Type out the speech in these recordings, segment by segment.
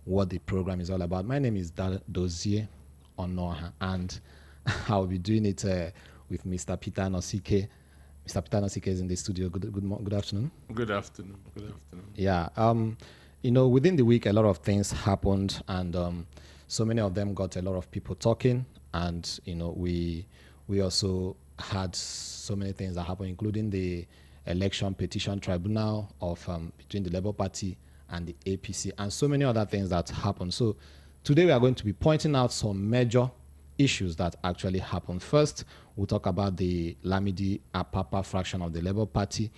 what the program is all about. My name is Dozie Onoha, and I'll be doing it with Mr. Peter Nosike. Mr. Peter Nosike is in the studio. Good afternoon. Good afternoon. Good afternoon. Yeah. Within the week, a lot of things happened, and so many of them got a lot of people talking. And we also had so many things that happened, including the election petition tribunal of between the Labour Party and the APC, and so many other things that happened. So today we are going to be pointing out some major issues that actually happened. First, we'll talk about the Lamidi Apapa fraction of the Labour Party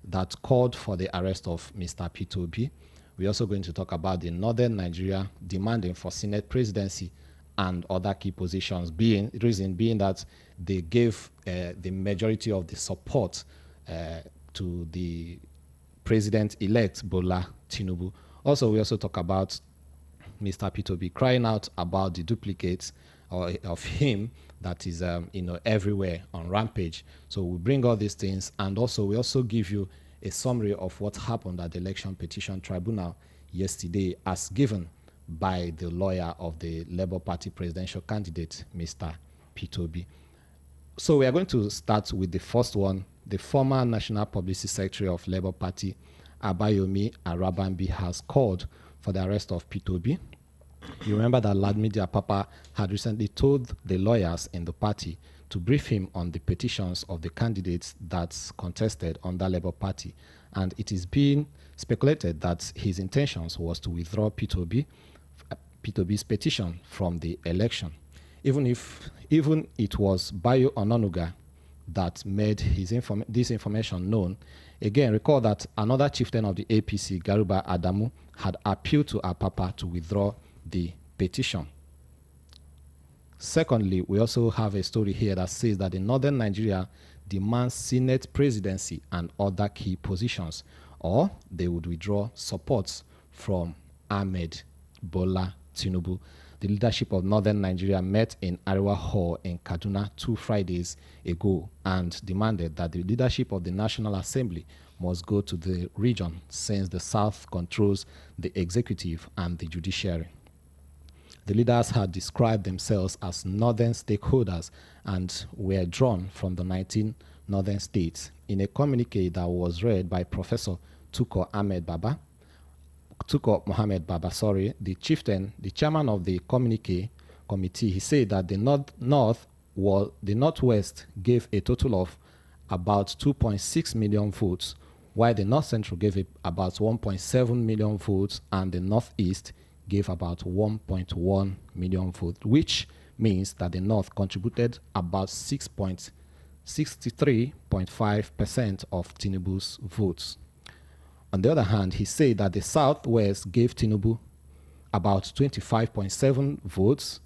that called for the arrest of Mr. Peter Obi. We're also going to talk about the Northern Nigeria demanding for Senate presidency and other key positions, reason being that they gave the majority of the support to the president-elect Bola Tinubu. Also, we also talk about Mr. Peter Obi crying out about the duplicates of him that is everywhere on rampage. So we bring all these things, and also we also give you a summary of what happened at the election petition tribunal yesterday as given by the lawyer of the Labour Party presidential candidate, Mr. Peter Obi. So we are going to start with the first one. The former National Publicity Secretary of Labour Party, Abayomi Arabambi, has called for the arrest of Peter Obi. You remember that Lamidi Apapa had recently told the lawyers in the party to brief him on the petitions of the candidates that contested under Labour Party. And it is being speculated that his intentions was to withdraw Peter Obi's petition from the election. Even it was Bayo Ononuga that made this information known. Again, recall that another chieftain of the APC, Garuba Adamu, had appealed to Apapa to withdraw the petition. Secondly, we also have a story here that says that in Northern Nigeria demands Senate presidency and other key positions, or they would withdraw support from Ahmed Bola Tinubu. The leadership of Northern Nigeria met in Ariwa Hall in Kaduna 2 Fridays ago and demanded that the leadership of the National Assembly must go to the region since the South controls the executive and the judiciary. The leaders had described themselves as northern stakeholders and were drawn from the 19 northern states. In a communique that was read by Professor Tukur Mohammed Baba, the chieftain, the chairman of the committee, he said that the Northwest gave a total of about 2.6 million votes, while the North Central gave about 1.7 million votes, and the Northeast gave about 1.1 million votes, which means that the North contributed about 63.5% of Tinubu's votes. On the other hand, he said that the Southwest gave Tinubu about 25.7 votes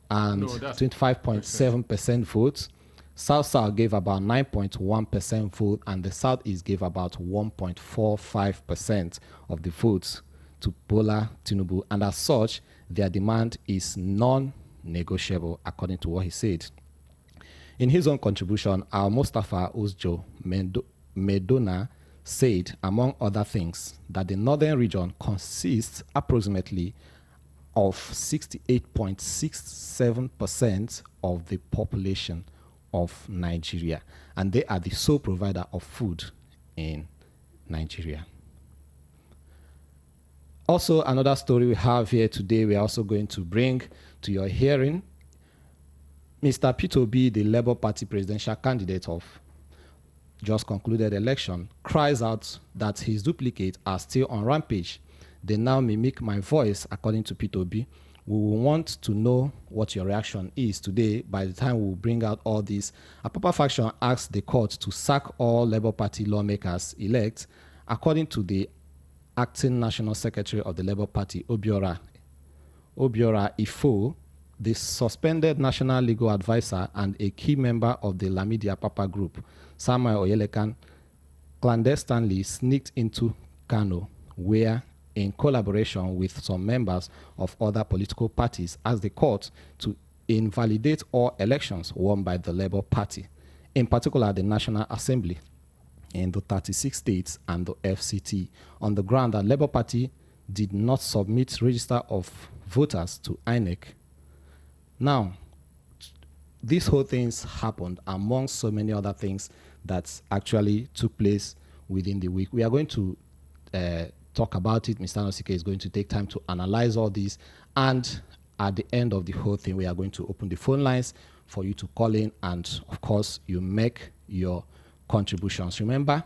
and 25.7% votes. South gave about 9.1% vote, and the Southeast gave about 1.45% of the votes to Bola Tinubu, and as such, their demand is non-negotiable, according to what he said. In his own contribution, Mustafa Usjo Medona said, among other things, that the northern region consists approximately of 68.67% of the population of Nigeria, and they are the sole provider of food in Nigeria. Also, another story we have here today, we are also going to bring to your hearing. Mr. Peter Obi, the Labour Party presidential candidate of just concluded election, cries out that his duplicates are still on rampage. They now mimic my voice, according to Peter Obi. We will want to know what your reaction is today. By the time we will bring out all this, Apapa faction asked the court to sack all Labour Party lawmakers elect, according to the acting National Secretary of the Labour Party, Obiora Ifo. The suspended National Legal Advisor and a key member of the Lamidi Apapa group, Samuel Oyelekan, clandestinely sneaked into Kano, where, in collaboration with some members of other political parties, asked the court to invalidate all elections won by the Labour Party, in particular the National Assembly in the 36 states and the FCT, on the ground that Labour Party did not submit register of voters to INEC. Now, these whole things happened among so many other things that actually took place within the week. We are going to talk about it. Mr. Anosike is going to take time to analyze all this, and at the end of the whole thing, we are going to open the phone lines for you to call in, and of course, you make your contributions. Remember,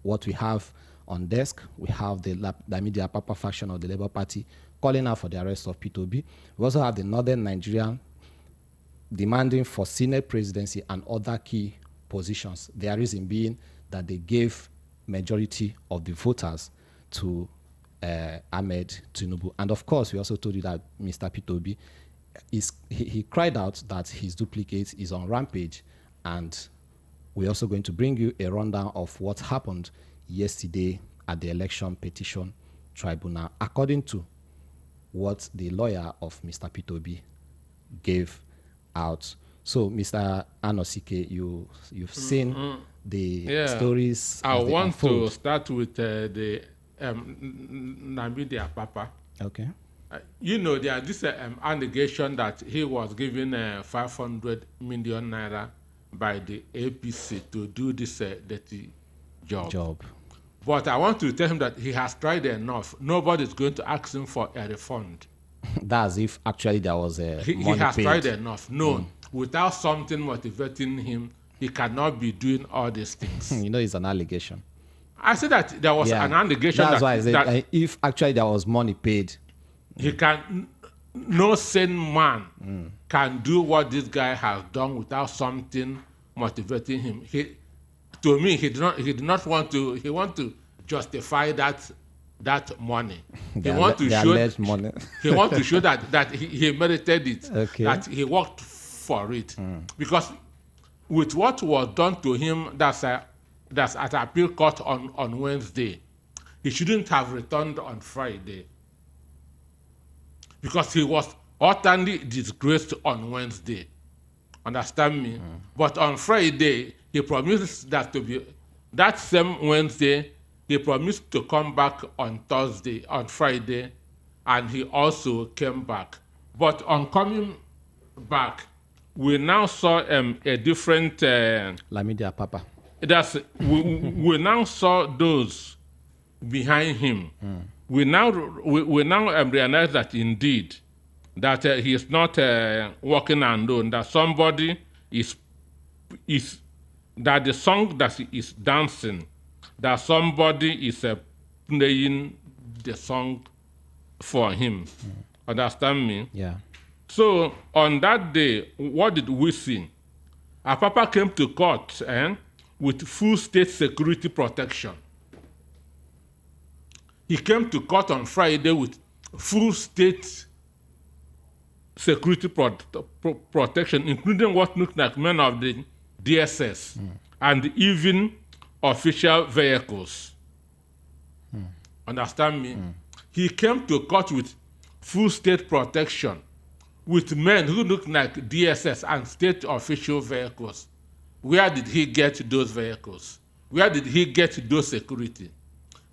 what we have on desk, we have the Lamidi Apapa faction of the Labour Party calling out for the arrest of P2B. We also have the Northern Nigerian demanding for Senate presidency and other key positions. Their reason being that they gave majority of the voters to Ahmed Tinubu. And of course, we also told you that Mr. P2B, he cried out that his duplicate is on rampage, and we're also going to bring you a rundown of what happened yesterday at the election petition tribunal, according to what the lawyer of Mr. P2B gave out. So, Mr. Anosike, you've seen the stories. I want to start with the Lamidi Apapa. Okay. There is this allegation that he was given 500 million naira by the APC to do this dirty job. But I want to tell him that he has tried enough. Nobody's going to ask him for a refund. That's if actually there was a he has paid. Tried enough. No, without something motivating him, he cannot be doing all these things. It's an allegation. I said that there was an allegation. That's why I said that if actually there was money paid, he can. No sane man can do what this guy has done without something motivating him. He did not want to. He want to justify that money. He want to show that he merited it. Okay. That he worked for it. Because with what was done to him, that's at appeal court on Wednesday, he shouldn't have returned on Friday. Because he was utterly disgraced on Wednesday. Understand me? But on Friday, he promised that same Wednesday, he promised to come back on Friday, and he also came back. But on coming back, we now saw a different Lamidi Apapa. We now saw those behind him. We now realize that indeed that he is not walking alone. That somebody is that the song that he is dancing, that somebody is playing the song for him. Understand me? Yeah. So on that day, what did we see? Apapa came to court with full state security protection. He came to court on Friday with full state security protection, including what looked like men of the DSS and even official vehicles. Understand me? He came to court with full state protection with men who looked like DSS and state official vehicles. Where did he get those vehicles? Where did he get those security?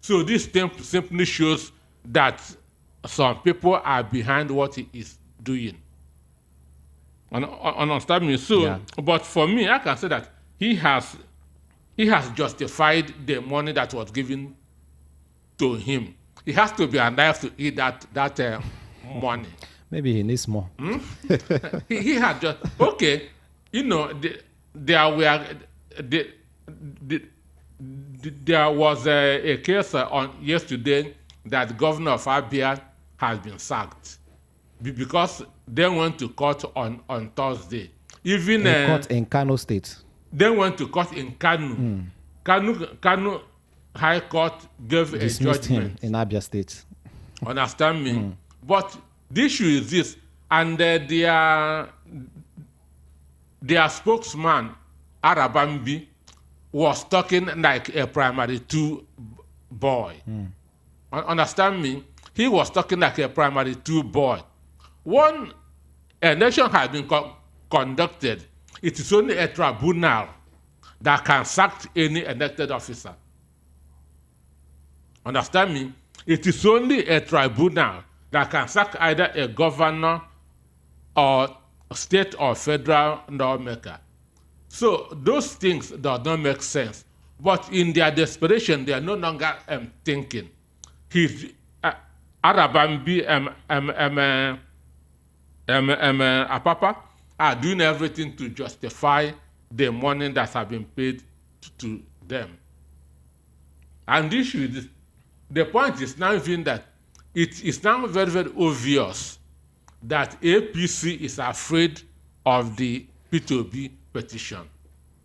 So this simply shows that some people are behind what he is doing. Understand me? So, yeah. But for me, I can say that he has justified the money that was given to him. He has to be alive to eat that money. Maybe he needs more. He had just okay. There was a case on yesterday that the governor of Abia has been sacked because they went to court on Thursday. Even court in Kano State. They went to court in Kano. Kano High Court gave dismissed a judgment him in Abia State. Understand me? But the issue is this, and their spokesman Arabambi was talking like a primary 2 boy. Understand me? He was talking like a primary 2 boy. One election has been conducted. It is only a tribunal that can sack any elected officer. Understand me? It is only a tribunal that can sack either a governor or state or federal lawmaker. So those things do not make sense. But in their desperation, they are no longer thinking. Arabambi Apapa are doing everything to justify the money that have been paid to them. And the point is now even that it is now very, very obvious that APC is afraid of the P2B petition.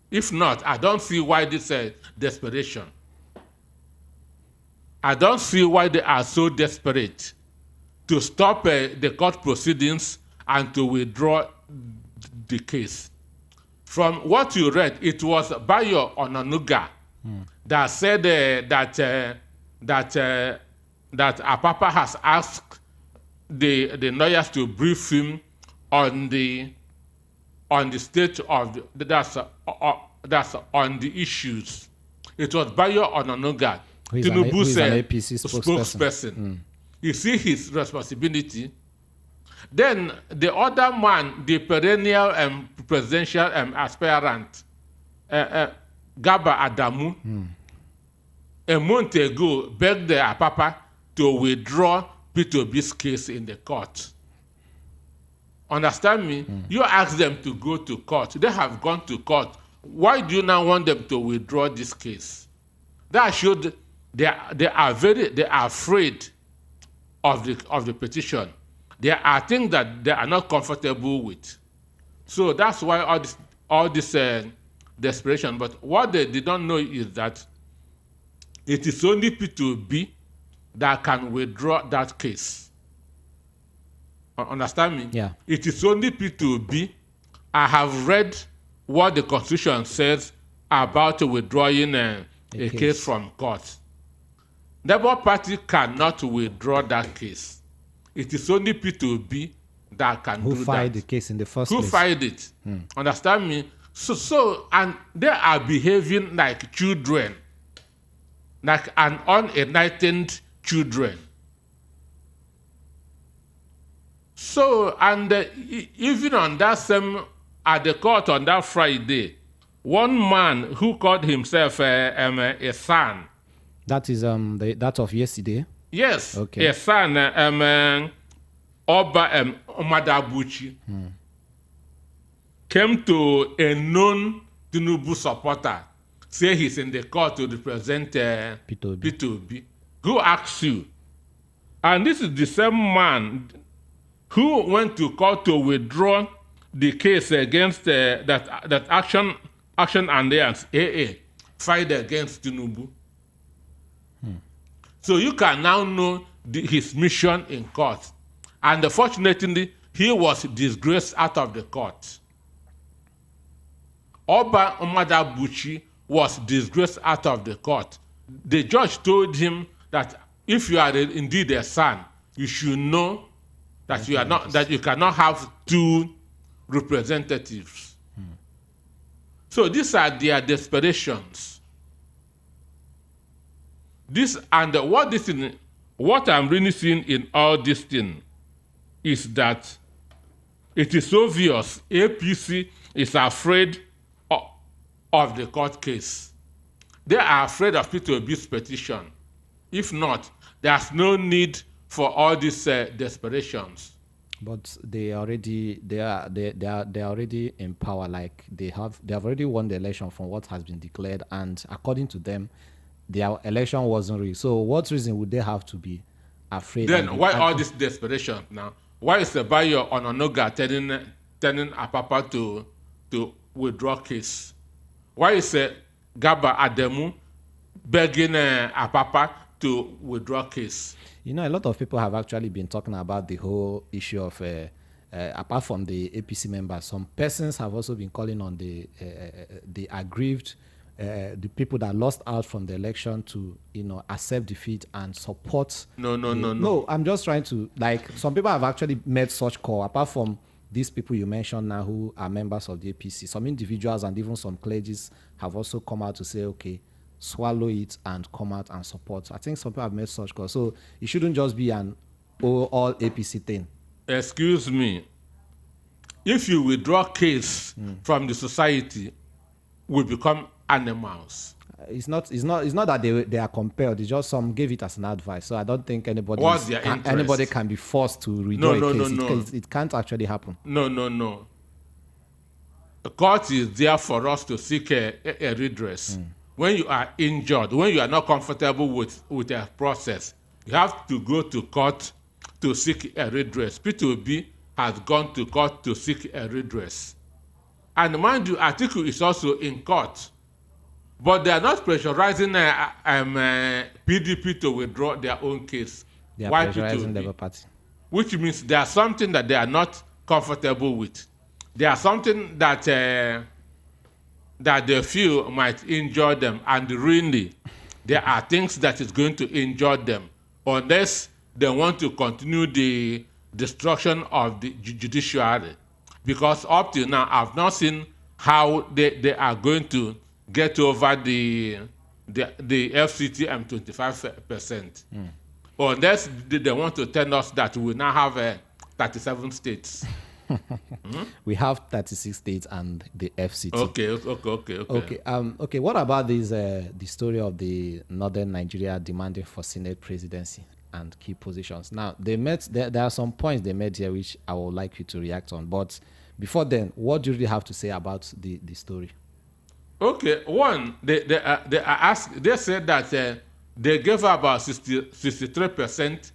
If not, I don't see why this desperation. I don't see why they are so desperate to stop the court proceedings and to withdraw the case. From what you read, it was Bayo Onanuga that said that Apapa has asked the lawyers to brief him on the state of that's on the issues. It was Bayo Onanuga, Tinubu's spokesperson. You see his responsibility. Then the other man, the perennial presidential aspirant, Gaba Adamu, a month ago begged the Apapa to withdraw P2B's case in the court. Understand me? You ask them to go to court. They have gone to court. Why do you now want them to withdraw this case? That should they are afraid of the petition. There are things that they are not comfortable with. So that's why all this desperation. But what they did not know is that it is only P2B that can withdraw that case. Understand me? Yeah. It is only P2B. I have read what the Constitution says about withdrawing a case from court. Labour Party cannot withdraw that case. It is only P2B that can do that. Who filed the case in the first place? Who filed it? Understand me? So, and they are behaving like children, like an unenlightened children. So, and even on that same, at the court on that Friday, one man who called himself a son. That is that of yesterday. Yes, okay. A son, Oba Omadabuchi, came to a known Tinubu supporter, say he's in the court to represent P2B. Who asked you? And this is the same man who went to court to withdraw the case against that Action Alliance AA filed against Tinubu. So you can now know his mission in court. And unfortunately, he was disgraced out of the court. Oba Omadabuchi was disgraced out of the court. The judge told him that if you are indeed a son, you should know that you cannot have two representatives. So these are their desperations. What I'm really seeing in all this thing is that it is obvious APC is afraid of the court case. They are afraid of P2B's petition. If not, there's no need for all these desperations. But they are already in power. Like they have already won the election from what has been declared, and according to them, their election wasn't real. So what reason would they have to be afraid? Then why all this desperation now? Why is the Bayo Onanuga telling Apapa to withdraw case? Why is Gaba Adamu begging Apapa to withdraw case? You know, a lot of people have actually been talking about the whole issue of, apart from the APC members, some persons have also been calling on the aggrieved, the people that lost out from the election to, accept defeat and support. No. I'm just trying to, like, some people have actually made such call, apart from these people you mentioned now who are members of the APC. Some individuals and even some clergies have also come out to say, okay, swallow it and come out and support. I think some people have made such calls. So it shouldn't just be an all APC thing. Excuse me. If you withdraw case from the society, we become animals. It's not that they are compelled. It's just some gave it as an advice. So I don't think anybody can be forced to withdraw a case. It can't actually happen. No. The court is there for us to seek a redress. When you are injured, when you are not comfortable with a process, you have to go to court to seek a redress. P2B has gone to court to seek a redress. And mind you, Atiku is also in court. But they are not pressurizing PDP to withdraw their own case. They are Why pressurizing P2B? the Labour Party. Which means there's something that they are not comfortable with. There's something that they feel might injure them, and really, there are things that is going to injure them unless they want to continue the destruction of the judiciary. Because up till now, I've not seen how they are going to get over the FCT and 25%. Unless they want to tell us that we now have 37 states. We have 36 states and the FCT. Okay. What about this the story of the northern Nigeria demanding for Senate presidency and key positions? Now there are some points they made here which I would like you to react on. But before then, what do you really have to say about the story? Okay, one, they said that they gave about 63%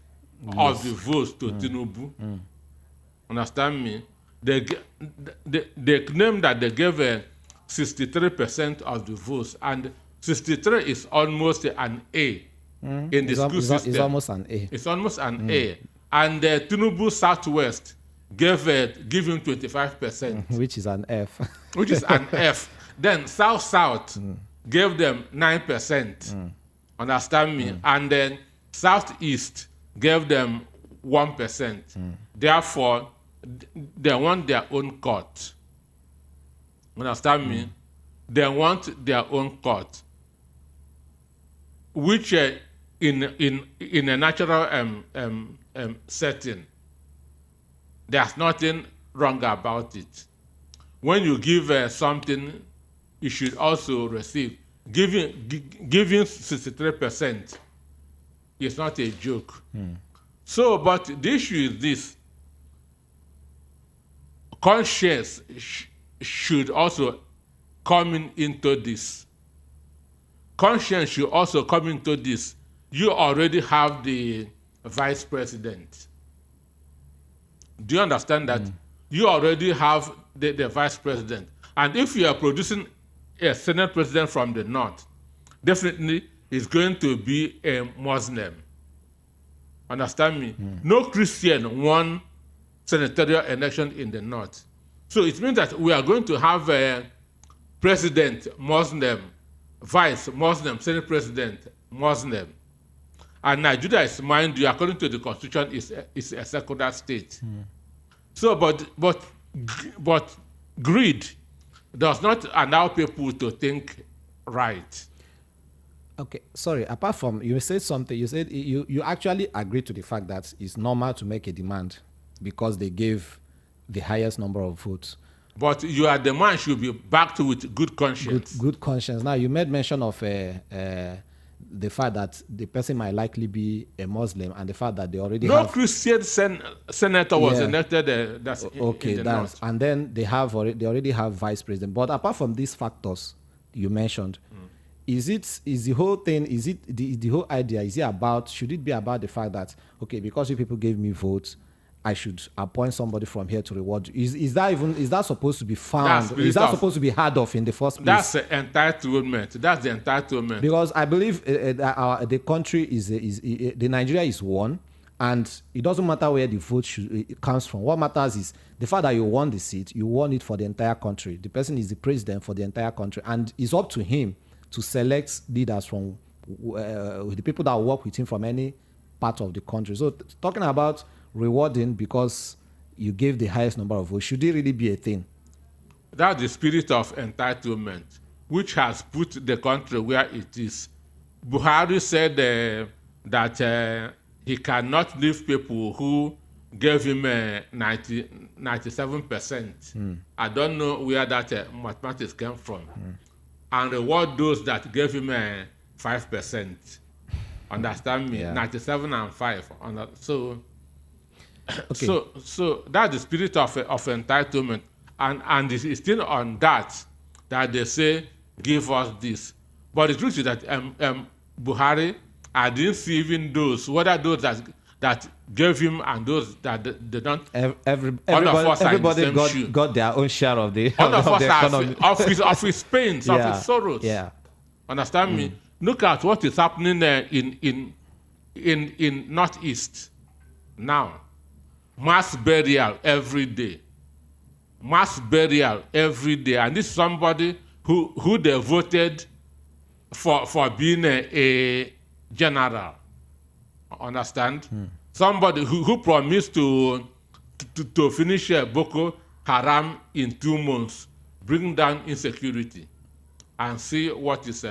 of the votes to Tinubu. Understand me? They claim that they gave 63% of the votes, and 63 is almost an A in the school system. It's almost an A. It's almost an A. And Tinubu Southwest give him 25%. Which is an F. Which is an F. Then South gave them 9%. Understand me? And then Southeast gave them 1%. Therefore, they want their own court. Understand me? They want their own court, which in a natural setting, there's nothing wrong about it. When you give something, you should also receive. Giving 63% is not a joke. So, but the issue is this. Conscience should also come into this. Conscience should also come into this. You already have the vice president. Do you understand that? You already have the vice president. And if you are producing a Senate president from the north, definitely is going to be a Muslim. Understand me? No Christian won senatorial election in the north. So it means that we are going to have a president Muslim, vice Muslim, Senate president Muslim. And Nigeria is, mind you, according to the constitution, is a secular state. So, but greed does not allow people to think right. Okay, sorry. Apart from you said something, you said you actually agree to the fact that it's normal to make a demand because they gave the highest number of votes. But your demand should be backed with good conscience. Good conscience. Now you made mention of the fact that the person might likely be a Muslim, and the fact that they already have... No Christian senator was elected. That's okay. That's and then they already have vice president. But apart from these factors you mentioned, is the whole thing? Is it the whole idea? Is it about? Should it be about the fact that okay, because you people gave me votes, I should appoint somebody from here to reward you? Is that supposed to be found? Is that supposed to be heard of in the first place? That's the entitlement. That's the entitlement. Because I believe the country the Nigeria is one, and it doesn't matter where the vote comes from. What matters is the fact that you won the seat. You won it for the entire country. The person is the president for the entire country, and it's up to him to select leaders from the people that work with him from any part of the country. So talking about rewarding because you gave the highest number of votes, should it really be a thing? That's the spirit of entitlement. which has put the country where it is. Buhari said that he cannot leave people who gave him 97%. I don't know where that mathematics came from. And reward those that gave him 5%. Understand me? 97 and 5. So, Okay. so that's the spirit of entitlement. And it's still on that they say, give us this. But the truth is that Buhari, I didn't see even those, whether those that gave him and those that they don't. Everybody got their own share of the, of the economy. Of his pains, of his sorrows. Yeah. Understand me? Look at what is happening in Northeast now. Mass burial every day. Mass burial every day. And this is somebody who they voted for being a general. Understand? Somebody who promised to finish Boko Haram in 2 months, bring down insecurity, and see what is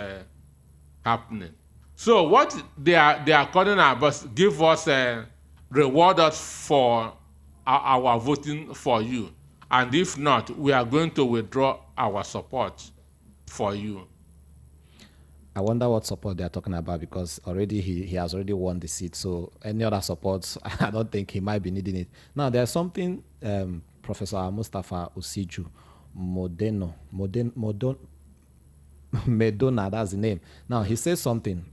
happening. So what they are calling about, give us reward us for our voting for you, and if not, we are going to withdraw our support for you. I wonder what support they are talking about, because already he has already won the seat. So any other support, I don't think he might be needing it. Now, there's something Professor Mustafa Usiju Medona, that's the name. Now, he says something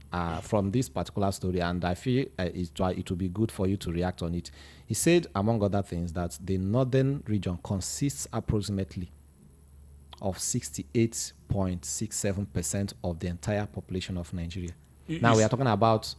from this particular story, and I feel it will be good for you to react on it. He said, among other things, that the northern region consists approximately of 68.67% of the entire population of Nigeria. Now we are talking about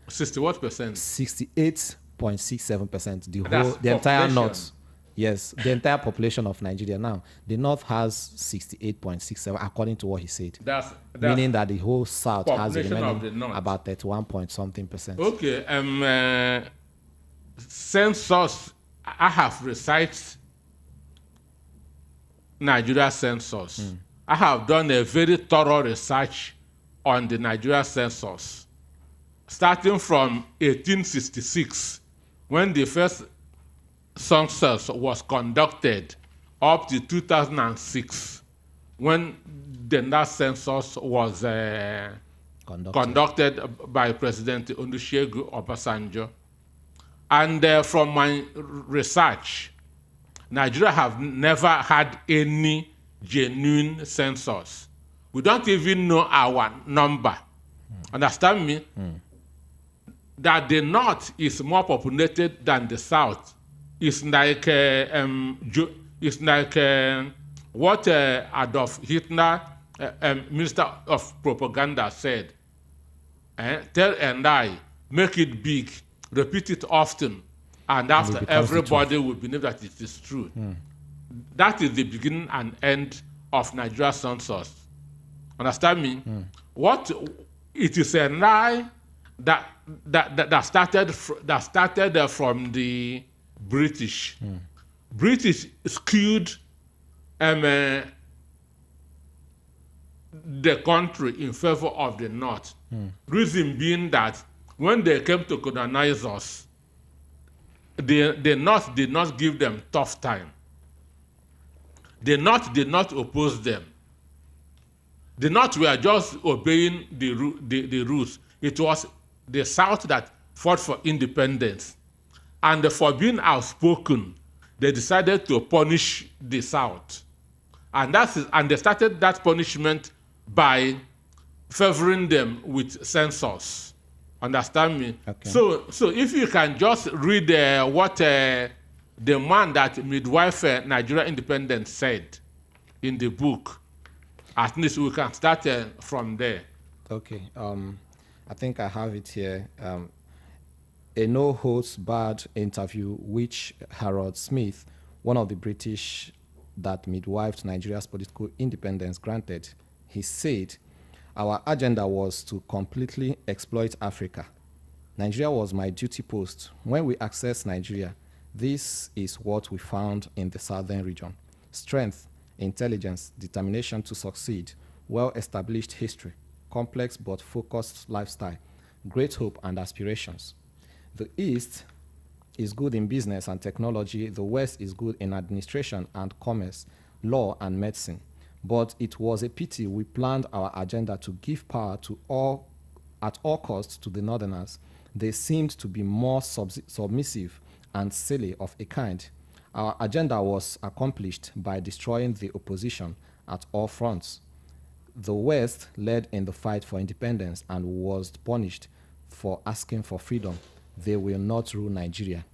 60 what percent? 68.67%. The entire north. Yes, the entire population of Nigeria. Now the north has 68.67, according to what he said. That's meaning that the whole south has about 31 point something percent. Okay. Census. I have recited Nigeria census. I have done a very thorough research on the Nigeria census, starting from 1866, when the first census was conducted, up to 2006, when the last census was conducted by President Olusegun Obasanjo. And from my research, Nigeria have never had any genuine census. We don't even know our number. Understand me? That the north is more populated than the south. It's like what Adolf Hitler, Minister of Propaganda, said. Tell and I, make it big, repeat it often, and after everybody will believe that it is true. That is the beginning and end of Nigeria census. Understand me? What it is a lie that started from the British. British skewed the country in favor of the north. Reason being that when they came to colonize us, the north did not give them tough time. The north did not oppose them. The north were just obeying the rules. It was the south that fought for independence. And for being outspoken, they decided to punish the south. And they started that punishment by favoring them with census. Understand me? Okay. So if you can just read what the man that midwife Nigeria Independence said in the book, at least we can start from there. Okay. I think I have it here. A no-holds-barred interview which Harold Smith, one of the British that midwifed Nigeria's political independence, granted. He said, "Our agenda was to completely exploit Africa. Nigeria was my duty post. When we accessed Nigeria, this is what we found in the southern region: strength, intelligence, determination to succeed, well-established history, complex but focused lifestyle, great hope and aspirations. The East is good in business and technology. The West is good in administration and commerce, law and medicine. But it was a pity we planned our agenda to give power to all at all costs to the Northerners. They seemed to be more submissive and silly of a kind. Our agenda was accomplished by destroying the opposition at all fronts. The West led in the fight for independence and was punished for asking for freedom. They will not rule Nigeria.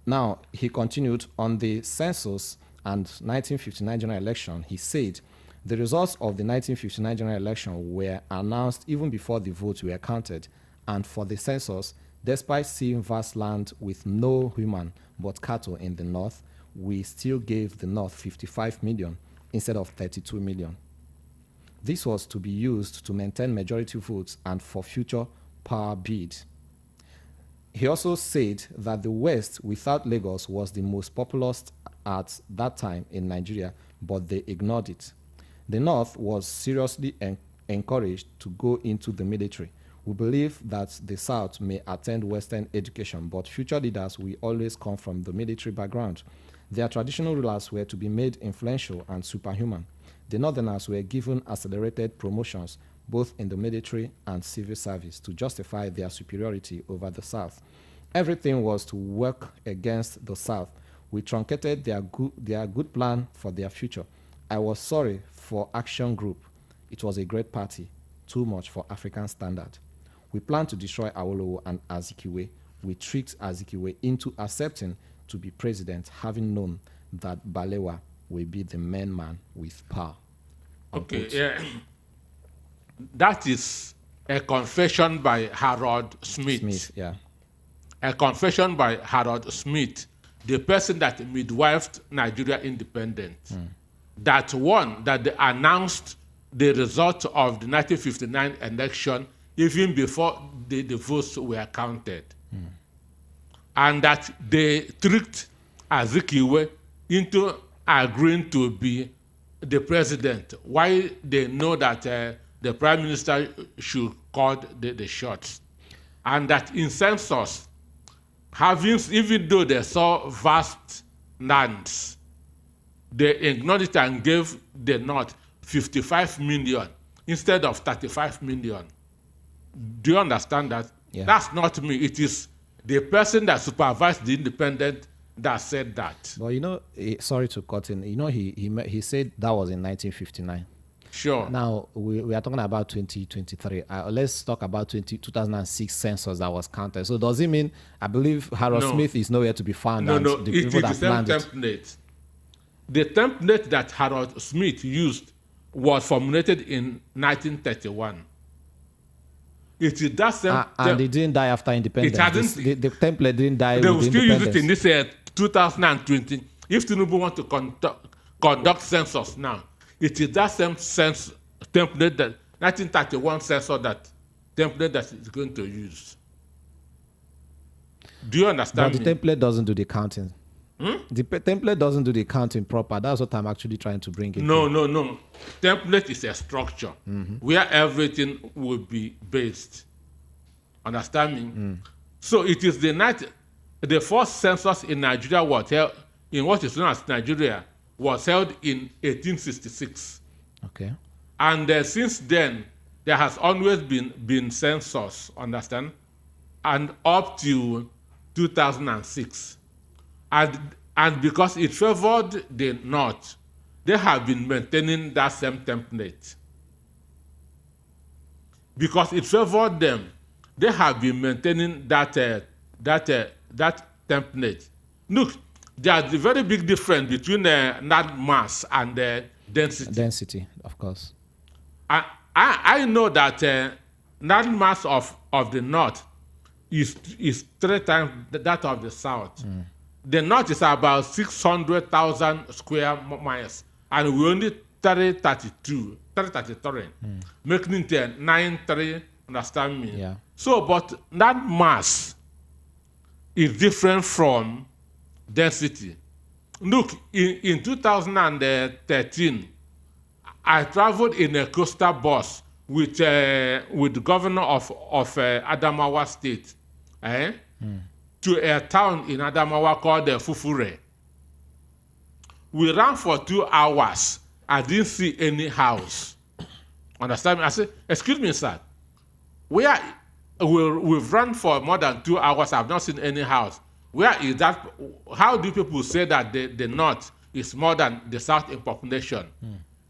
Now, he continued on the census and 1959 general election. He said, the results of the 1959 general election were announced even before the votes were counted. And for the census, despite seeing vast land with no human but cattle in the north, we still gave the north 55 million instead of 32 million. This was to be used to maintain majority votes and for future power bid. He also said that the West without Lagos was the most populous at that time in Nigeria, but they ignored it. The North was seriously encouraged to go into the military. We believe that the South may attend Western education, but future leaders will always come from the military background. Their traditional rulers were to be made influential and superhuman. The Northerners were given accelerated promotions, both in the military and civil service, to justify their superiority over the South. Everything was to work against the South. We truncated their good plan for their future. I was sorry for Action Group. It was a great party, too much for African standard. We planned to destroy Awolowo and Azikiwe. We tricked Azikiwe into accepting to be president, having known that Balewa will be the main man with power. Okay, yeah. That is a confession by Harold Smith. Yeah. A confession by Harold Smith, the person that midwifed Nigeria independence. That they announced the result of the 1959 election even before the votes were counted. And that they tricked Azikiwe into agreeing to be the president, while they know that the prime minister should call the shots. And that in census, even though they saw vast lands, they ignored it and gave the North 55 million instead of 35 million. Do you understand that? Yeah. That's not me. It is the person that supervised the independent that said that. But sorry to cut in. He said that was in 1959. Sure. Now we are talking about 2023. Let's talk about 2006 census that was counted. So does it mean, I believe Harold Smith is nowhere to be found? No, the it people is that the same template. The template that Harold Smith used was formulated in 1931. It is that same. And it didn't die after independence. It hasn't. The template didn't die. They with will still use it independence. in this 2020. If Tinubu want to conduct census now, it is that same template, that 1931 census template that is going to use. Do you understand? But the template doesn't do the counting. The template doesn't do the counting proper. That's what I'm actually trying to bring in. No. Template is a structure where everything will be based. Understand me? So it is the first census in Nigeria was held in what is known as Nigeria was held in 1866. Okay. And since then, there has always been census, understand? And up to 2006. And because it favored the North, they have been maintaining that same template. Because it favored them, they have been maintaining that template. Look, there's a very big difference between land mass and density. Density, of course. I know that land mass of the North is 3 times that of the South. The North is about 600,000 square miles, and we only 333, making it 93. Understand me? Yeah. So, but land mass is different from density. Look, in 2013, I traveled in a coastal bus with the governor of Adamawa State, to a town in Adamawa called Fufure. We ran for 2 hours. I didn't see any house. Understand me? I said, excuse me, sir. We've run for more than 2 hours. I've not seen any house. Where is that? How do people say that the north is more than the south in population?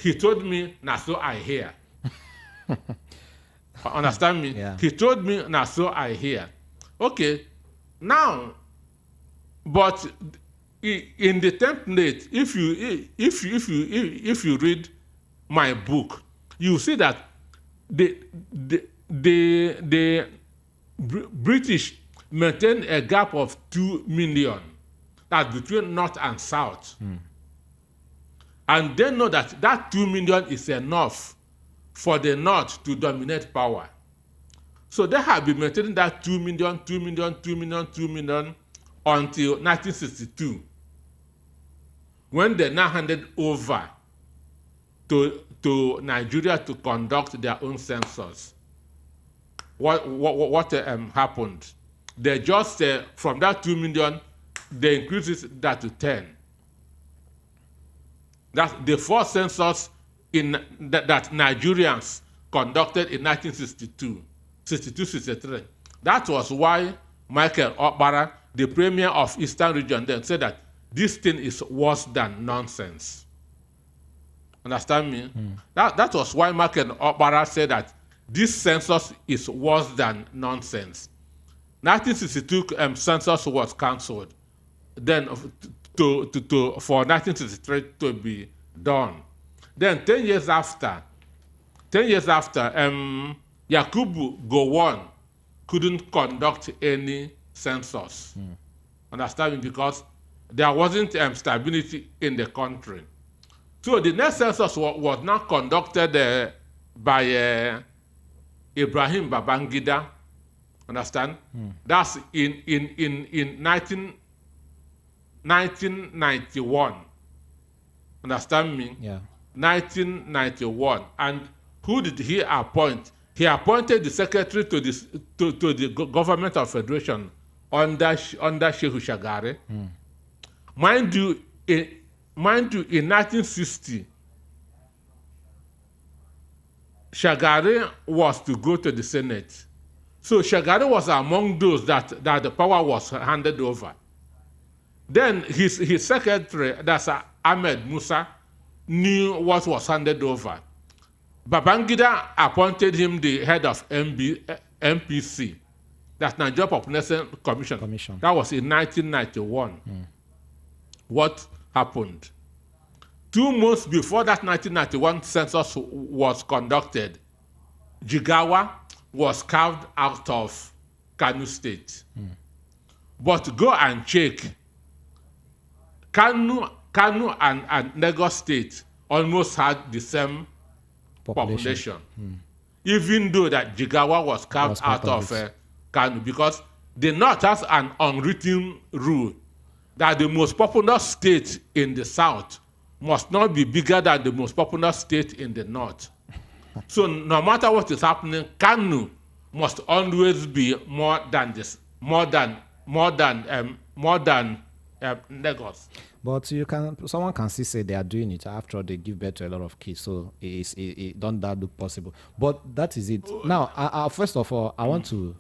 He told me, now so I hear. Understand me? Yeah. He told me, now so I hear. Okay, now, but in the template, if you read my book, you see that the British maintain a gap of 2 million, that's between north and south. And they know that that 2 million is enough for the north to dominate power. So they have been maintaining that 2 million until 1962, when they now handed over to Nigeria to conduct their own census. What happened? They just, from that 2 million, they increased that to 10. That's the first census that Nigerians conducted in 1962, 63. That was why Michael Apapa, the premier of Eastern Region, then said that this thing is worse than nonsense. Understand me? That was why Michael Apapa said that this census is worse than nonsense. 1962 census was cancelled. Then for 1963 to be done. Then 10 years after, Yakubu Gowon couldn't conduct any census. Understand me? Because there wasn't stability in the country. So the next census was now conducted by Ibrahim Babangida. Understand? That's in 1991. Understand me? Yeah. 1991. And who did he appoint? He appointed the secretary to the government of federation under Shehu Shagari. Mind you, in 1960, Shagari was to go to the Senate. So Shagari was among those that the power was handed over. Then his secretary, that's Ahmed Musa, knew what was handed over. Babangida appointed him the head of MPC, that's Nigeria Population Commission. That was in 1991. What happened? 2 months before that 1991 census was conducted, Jigawa was carved out of Kano State. But go and check. Kano and Lagos State almost had the same population. Even though that Jigawa was carved out of Kano, because the North has an unwritten rule that the most populous state in the South must not be bigger than the most populous state in the North. So no matter what is happening, Kano must always be more than Lagos. But someone can still say they are doing it after they give birth to a lot of kids. So don't that look possible? But that is it. Now, first of all, I want to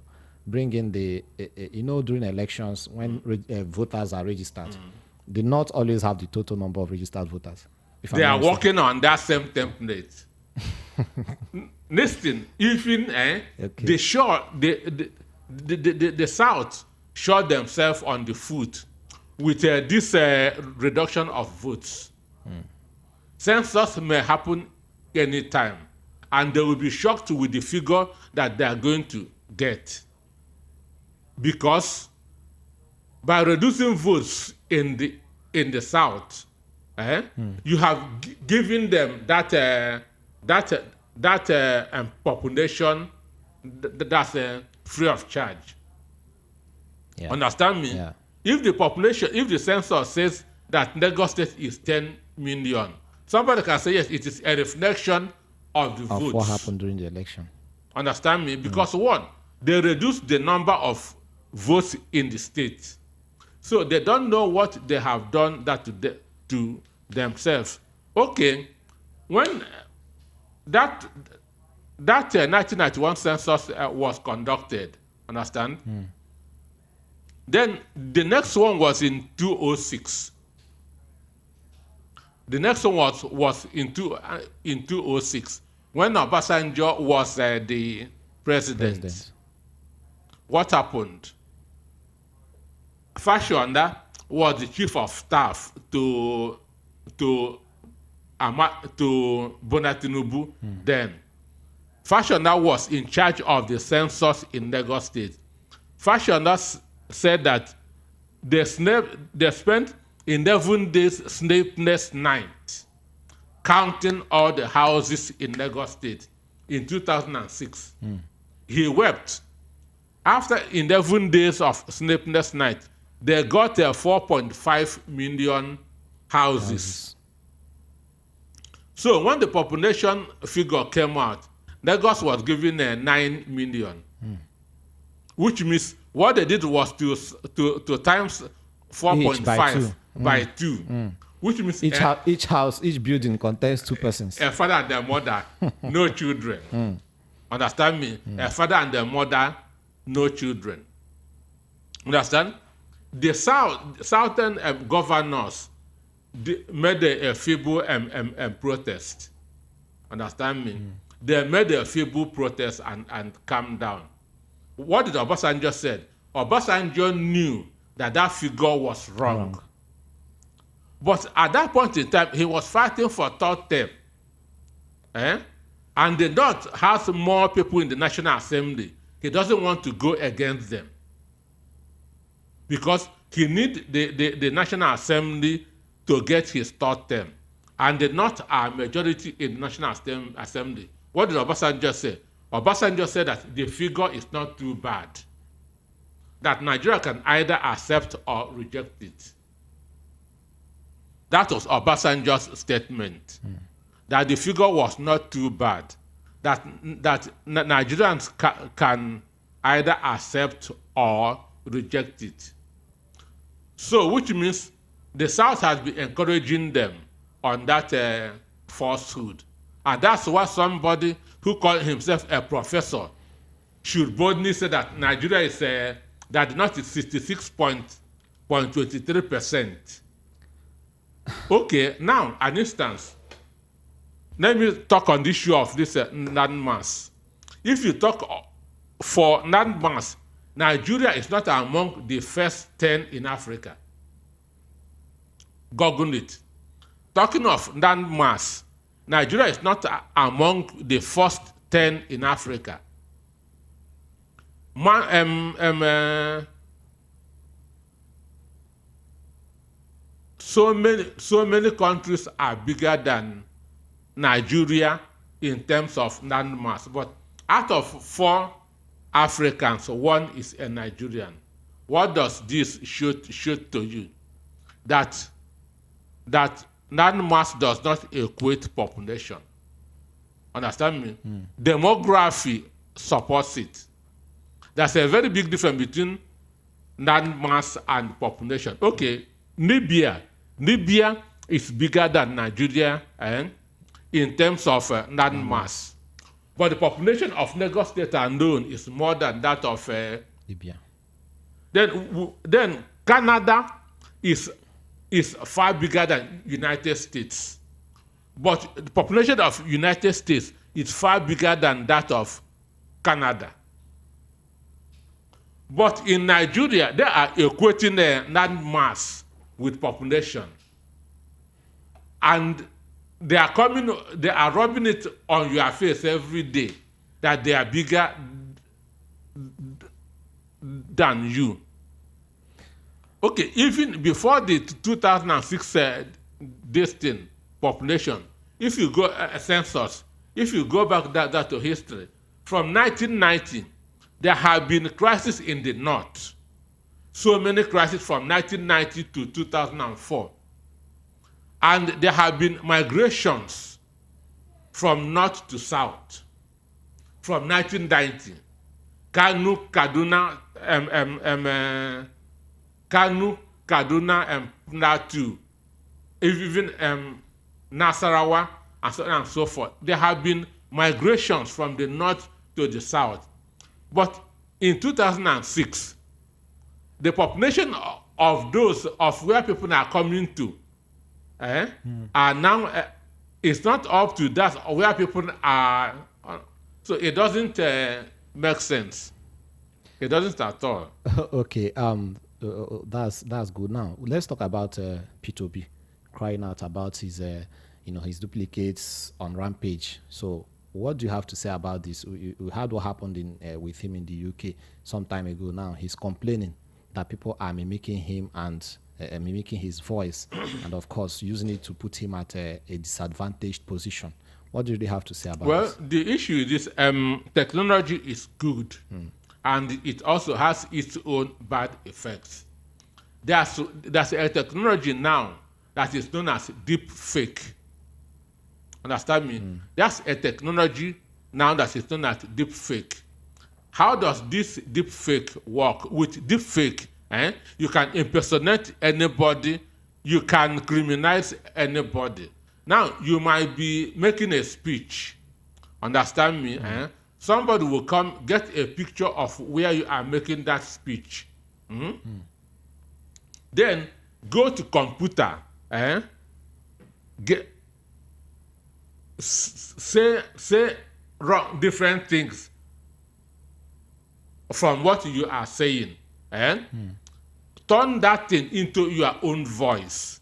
bring in during elections when voters are registered, they not always have the total number of registered voters. They are working on that same template. Listen, even the South shot themselves on the foot with this reduction of votes. Census may happen anytime, and they will be shocked with the figure that they are going to get. Because by reducing votes in the South, you have given them that population that's free of charge. Yeah. Understand me? Yeah. If the census says that Lagos State is 10 million. Somebody can say, yes, it is a reflection of the votes. What happened during the election. Understand me? Because one, they reduced the number of votes in the state. So they don't know what they have done that to themselves. Okay, when that 1991 census was conducted, understand? Then the next one was in 2006. The next one was in 2006 when Obasanjo was the president. What happened? Fashionda was the chief of staff to Bola Tinubu then. Fashionda was in charge of the census in Lagos State. Fashionda said that they spent 11 days sleepless night counting all the houses in Lagos State in 2006. He wept. After 11 days of sleepless night, they got 4.5 million houses. So when the population figure came out, Lagos was given 9 million, which means what they did was to times 4.5 by 2, which means each building contains 2 persons. A father and a mother, no children. Understand me? A father and a mother, no children. Understand? The southern governors made a feeble protest. Understand me? They made a feeble protest and calmed down. What did Obasanjo said? Obasanjo knew that figure was wrong. But at that point in time, he was fighting for third term. And the North has more people in the National Assembly. He doesn't want to go against them. Because he needs the National Assembly to get his third term. And the North are majority in the National Assembly. What did Obasanjo say? Obasanjo said that the figure is not too bad. That Nigeria can either accept or reject it. That was Obasanjo's statement. That the figure was not too bad. That Nigerians can either accept or reject it. So, which means the South has been encouraging them on that falsehood. And that's why somebody who called himself a professor should boldly say that Nigeria is, that the North is 66.23%. Okay, now, an instance. Let me talk on the issue of this landmass. If you talk for landmass, Nigeria is not among the first 10 in Africa. Google it. Talking of landmass, Nigeria is not among the first 10 in Africa. So many countries are bigger than Nigeria in terms of landmass, but out of 4 Africans, 1 is a Nigerian. What does this show to you? That landmass does not equate population. Understand me? Demography supports it. There's a very big difference between landmass and population. Okay, Libya is bigger than Nigeria in terms of landmass. But the population of Lagos State alone is more than that of Libya. Then Canada is far bigger than United States. But the population of United States is far bigger than that of Canada. But in Nigeria, they are equating land mass with population. And they are rubbing it on your face every day that they are bigger than you. Okay, even before the 2006 population, if you go census, if you go back that to history, from 1990, there have been crises in the north. So many crises from 1990 to 2004. And there have been migrations from north to south from 1990. Kanu, Kaduna, Kanu, Kaduna, and Plateau, even Nasarawa, and so on and so forth. There have been migrations from the north to the south. But in 2006, the population of those of where people are coming to are now, it's not up to that where people are. So it doesn't make sense. It doesn't at all. Okay, that's good. Now let's talk about P2B crying out about his his duplicates on rampage. So what do you have to say about this? We heard what happened with him in the UK some time ago. Now he's complaining that people are mimicking him and mimicking his voice, and of course using it to put him at a disadvantaged position. What do they have to say about this? Well, the issue is this: technology is good, and it also has its own bad effects. There's a technology now that is known as deep fake. Understand me? That's a technology now that is known as deep fake. How does this deep fake work? With deep fake, you can impersonate anybody, you can criminalize anybody. Now, you might be making a speech. Understand me? Somebody will come get a picture of where you are making that speech. Then go to computer, say wrong different things from what you are saying, turn that thing into your own voice.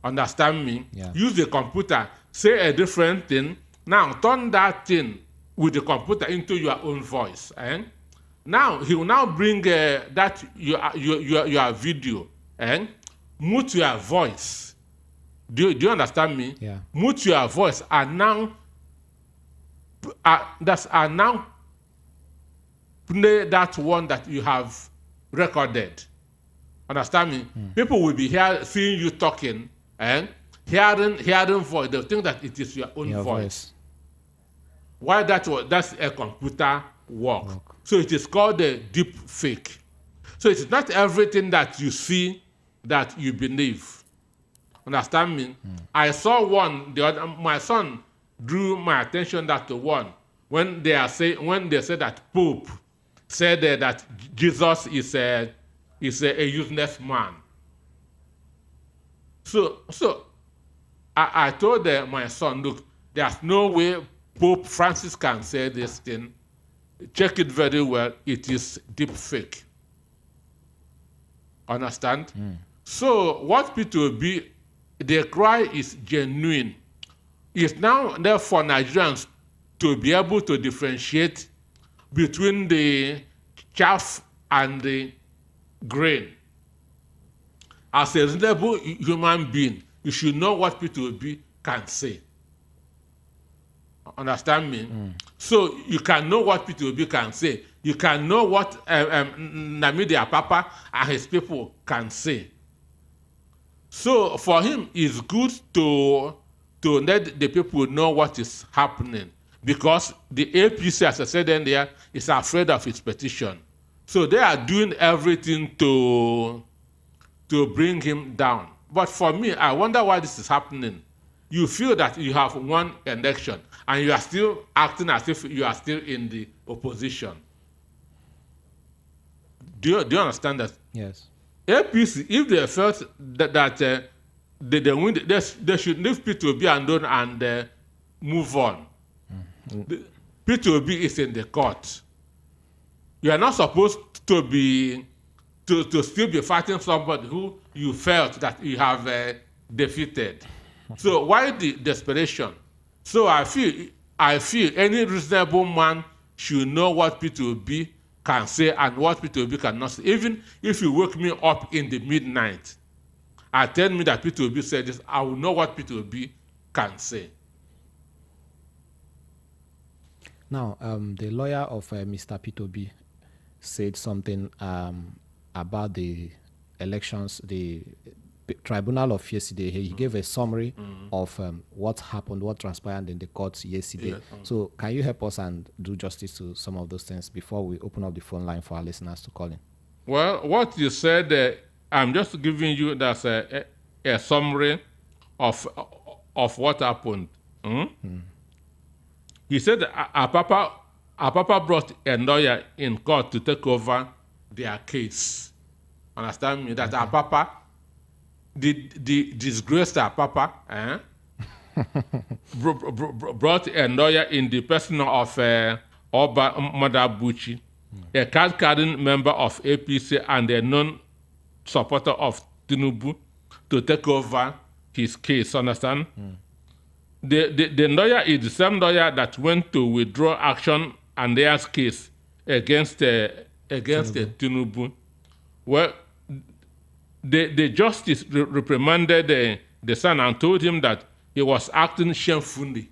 Understand me? Yeah. Use the computer, say a different thing. Now turn that thing with the computer into your own voice. Now he will now bring that your video and mute your voice. Do you understand me? Yeah. Mute your voice and now play that one that you have recorded. Understand me? People will be here seeing you talking and hearing voice. They'll think that it is your own voice. Why that's a computer work. So it is called a deep fake. So it's not everything that you see that you believe. Understand me? I saw one the other. My son drew my attention that to one when they say that Pope said that Jesus is a useless man. So I told my son, look, there's no way Pope Francis can say this thing. Check it very well. It is deep fake. Understand? So what P2B, the cry is genuine. It's now there for Nigerians to be able to differentiate between the chaff and the grain. As a reasonable human being, you should know what P2B can say. Understand me? So you can know what P2B can say. You can know what Lamidi Apapa and his people can say. So for him, it's good to let the people know what is happening, because the APC, as I said earlier, is afraid of its petition. So they are doing everything to bring him down. But for me, I wonder why this is happening. You feel that you have won election and you are still acting as if you are still in the opposition. Do you understand that? Yes. APC, if they felt that they win, they should leave P2B alone and move on. P2B is in the court. You are not supposed to still be fighting somebody who you felt that you have defeated. So why the desperation? So I feel any reasonable man should know what P2B can say and what P2B cannot say. Even if you wake me up in the midnight and tell me that P2B said this, I will know what P2B can say. Now, the lawyer of Mr. P2B said something about the elections, the tribunal of yesterday, he gave a summary of what happened, what transpired in the court yesterday. Yes. So can you help us and do justice to some of those things before we open up the phone line for our listeners to call in? Well, what you said, I'm just giving you that's a summary of what happened. He said Apapa brought a lawyer in court to take over their case. Understand me? That Apapa, the disgraced Apapa, brought a lawyer in the person of Oba Madabuchi, a card-carrying member of APC and a non-supporter of Tinubu, to take over his case. Understand? The lawyer is the same lawyer that went to withdraw action and their case against Tinubu. Well, the justice reprimanded the son and told him that he was acting shamefully.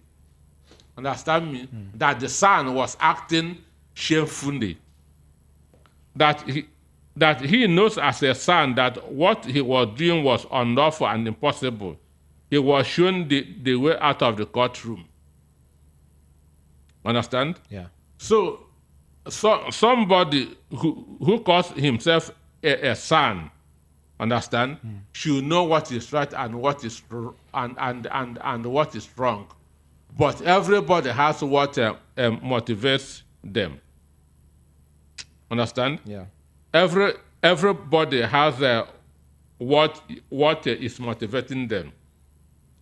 Understand me? That the son was acting shamefully. That he knows as a son that what he was doing was unlawful and impossible. He was shown the way out of the courtroom. Understand? Yeah. So somebody who calls himself a son, understand, should know what is right and what is and what is wrong. But everybody has what motivates them. Understand? Yeah. Everybody has what is motivating them.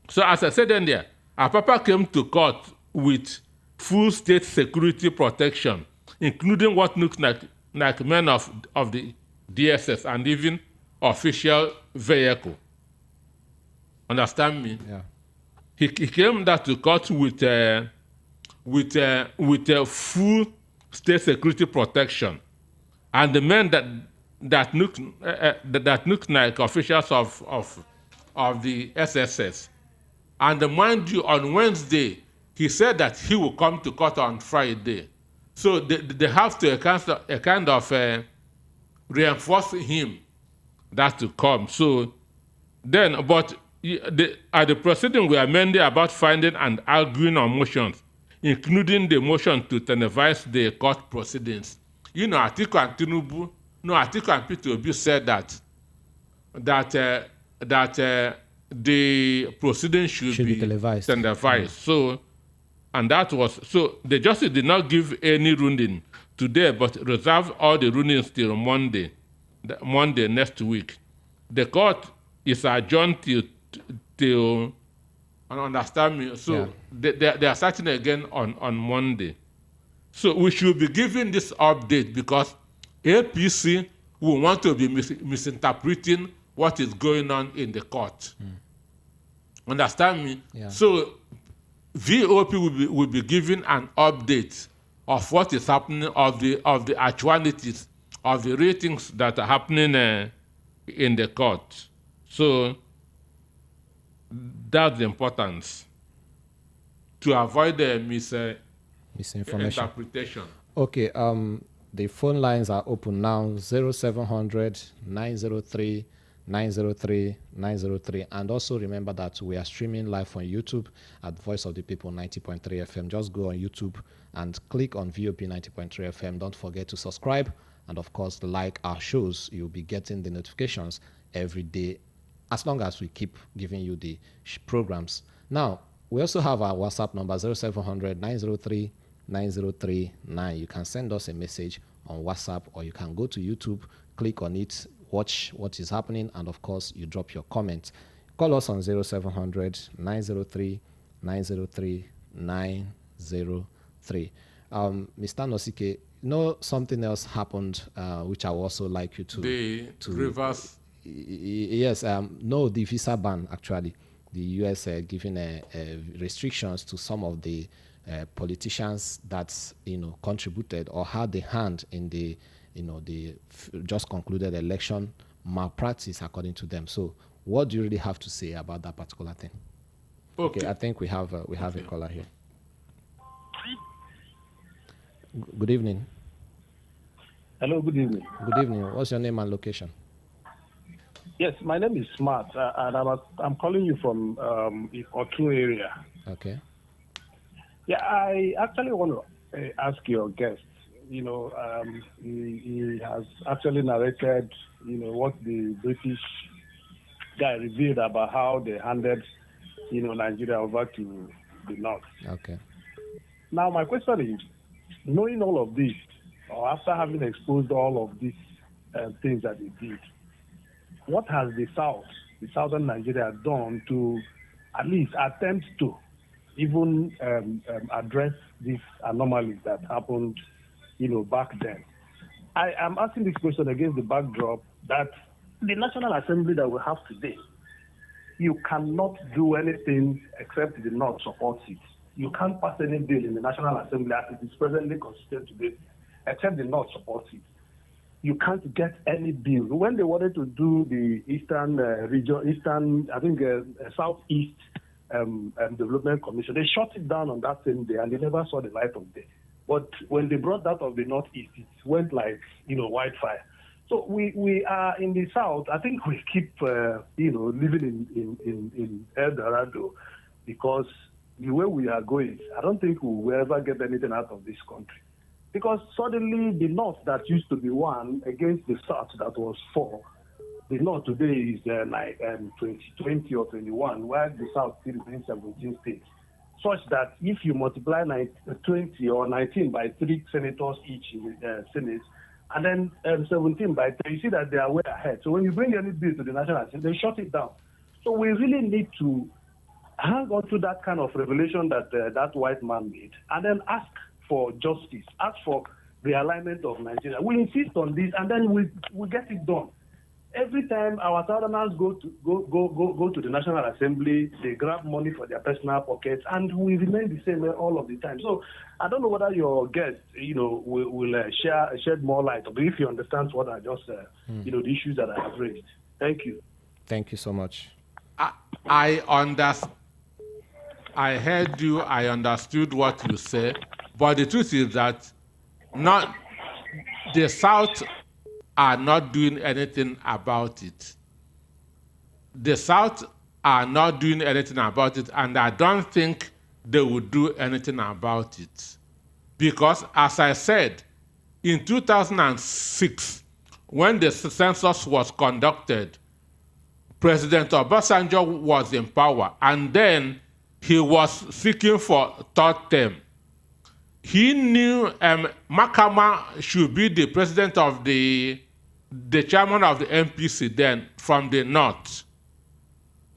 So as I said earlier, Apapa came to court with full state security protection, including what looks like men of the DSS and even official vehicle. Understand me? Yeah. He came there to court with full state security protection, and the men that look like officials of the SSS. And mind you, on Wednesday, he said that he will come to court on Friday. So they have to kind of reinforce him that to come. So then, but at the proceeding, we are mainly about finding and arguing on motions, including the motion to televise the court proceedings. You know, Atiku and Tinubu, Atiku and Peter Obi said that the proceedings should be televised. So, and that was, so the justice did not give any ruling today, but reserved all the rulings till Monday next week. The court is adjourned till understand me. So yeah. they are starting again on Monday. So we should be giving this update because APC will want to be misinterpreting what is going on in the court. Understand me? Yeah. So VOP will be giving an update of what is happening, of the actualities, of the ratings that are happening in the court. So that's the importance to avoid the misinformation. Interpretation. Okay, the phone lines are open now, 0700 903 903 903. And also remember that we are streaming live on YouTube at Voice of the People 90.3 FM. Just go on YouTube and click on VOP 90.3 FM. Don't forget to subscribe and, of course, like our shows. You'll be getting the notifications every day as long as we keep giving you the programs. Now, we also have our WhatsApp number, 0700 903 9039. You can send us a message on WhatsApp, or you can go to YouTube, click on it, watch what is happening, and of course you drop your comments. Call us on 0700 903 903 903. Mr. Nosike, something else happened which I would also like you to reverse. Yes, the visa ban actually. The US giving restrictions to some of the politicians that contributed or had a hand in the just concluded election malpractice, according to them. So, what do you really have to say about that particular thing? Okay, I think we have a caller here. Good evening. Hello, good evening. Good evening. What's your name and location? Yes, my name is Smart, and I'm calling you from Otu area. Okay. Yeah, I actually want to ask your guest. He has actually narrated, what the British guy revealed about how they handed, Nigeria over to the North. Okay. Now, my question is, knowing all of this, or after having exposed all of these things that they did, what has the South, the Southern Nigeria, done to at least attempt to even address these anomalies that happened, back then? I am asking this question against the backdrop that the National Assembly that we have today, you cannot do anything except the North supports it. You can't pass any bill in the National Assembly as it is presently constituted today, except the North supports it. You can't get any bill. When they wanted to do the Eastern region, Southeast Development Commission, they shut it down on that same day, and they never saw the light of day. But when they brought that of the Northeast, it went like, wildfire. So we are in the South. I think we keep, living in El Dorado, because the way we are going, I don't think we will ever get anything out of this country. Because suddenly the North that used to be 1 against the South that was 4, the North today is 20 or 21, while the South still remains 17 states. Such that if you multiply 20 or 19 by 3 senators each in the Senate, and then 17 by 3, you see that they are way ahead. So when you bring any bill to the National Assembly, they shut it down. So we really need to hang on to that kind of revelation that that white man made, and then ask for justice, ask for the alignment of Nigeria. We insist on this, and then we get it done. Every time our southerners go to the National Assembly, they grab money for their personal pockets, and we remain the same way all of the time. So I don't know whether your guest, will shed more light, or if you understand what I just, the issues that I have raised. Thank you. Thank you so much. I heard you. I understood what you said, but the truth is that not the South are not doing anything about it. The South are not doing anything about it, and I don't think they will do anything about it. Because, as I said, in 2006, when the census was conducted, President Obasanjo was in power, and then he was seeking for third term. He knew Makama should be the president of the chairman of the MPC then from the North.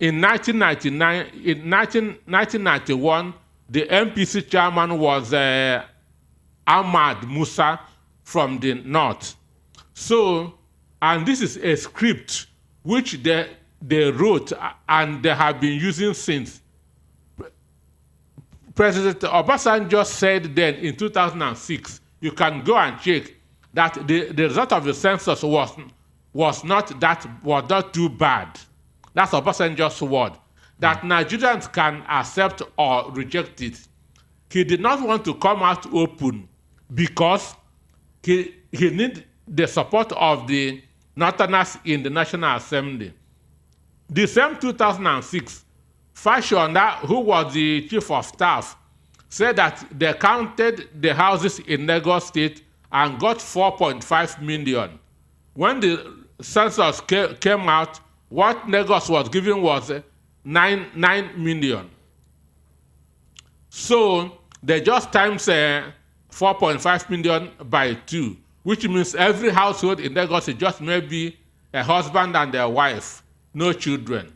In 1991, the MPC chairman was Ahmad Musa from the North. So, and this is a script which they wrote and they have been using since. President Obasanjo said then in 2006, you can go and check, that the result of the census was not too bad. That's Obasanjo's word. That Nigerians can accept or reject it. He did not want to come out open because he needed the support of the Northerners in the National Assembly. The same 2006, Fashionda, who was the chief of staff, said that they counted the houses in Lagos State and got 4.5 million. When the census came out, what Lagos was giving was 9 million. So they just times 4.5 million by 2, which means every household in Lagos is just maybe a husband and a wife, no children.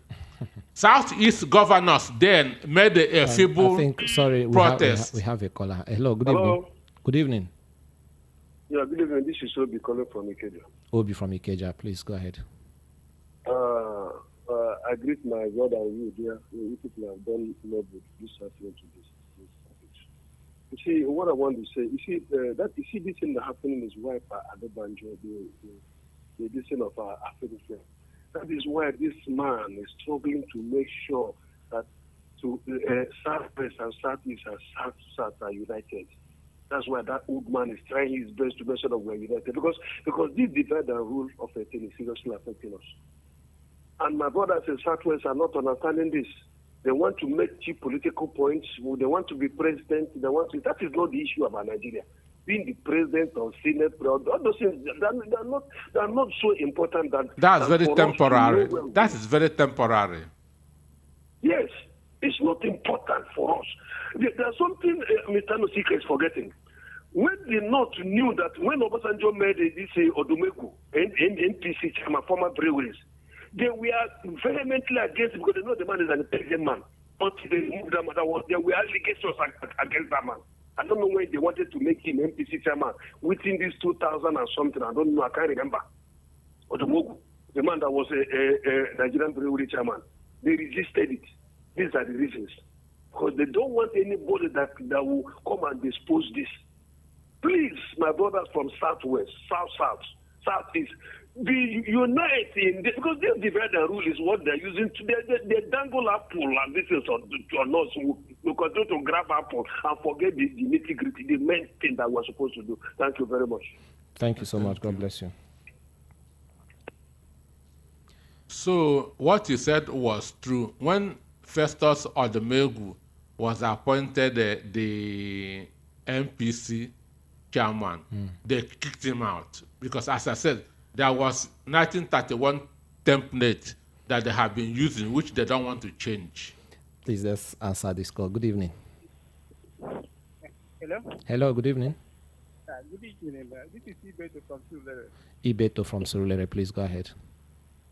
Southeast governors then made a feeble protest. We have a caller. Hello, good Hello. evening. Good evening. Yeah, good evening. This is Obi calling from Ikeja. Obi from Ikeja, please go ahead. I greet my brother and you there. You people have done noble this afternoon to this topic. You see, what I want to say, this thing that happened in his wife at the Banjo, the thing of African. That is why this man is struggling to make sure that Southwest and Southeast and South are united. That's why that old man is trying his best to make sure that we're united. Because this divide and rule of a thing is seriously affecting us. And my brothers in Southwest are not understanding this. They want to make cheap political points. They want to be president. That is not the issue about Nigeria. Being the president or Senate, all those things, they're not so important. That's very temporary. That is very temporary. Yes, it's not important for us. There's something Mr. Nosika is forgetting. When the North knew that when Obasanjo made this Odumegu, NPC chairman, former breweries, they were vehemently against it because they know the man is an intelligent man. But they removed that man. There were allegations against that man. I don't know when they wanted to make him NPC chairman within this 2000 or something. I don't know. I can't remember. Odumegu, the man that was a Nigerian brewery chairman, they resisted it. These are the reasons. Because they don't want anybody that will come and dispose this. Please, my brothers from Southwest, Southeast, be unite in this, because this divide and rule is what they're using. They dangle apple and this is on us. We continue to grab apple and forget the nitty-gritty, the main thing that we're supposed to do. Thank you very much. Thank you so much. God bless you. So what you said was true. When Festus Odumegu was appointed the NPC chairman, they kicked him out because, as I said, there was 1931 template that they have been using, which they don't want to change. Please, let's answer this call. Good evening. Hello? Hello, good evening. Good evening. This is Ibeto from Surulere. Ibeto from Surulere, please go ahead.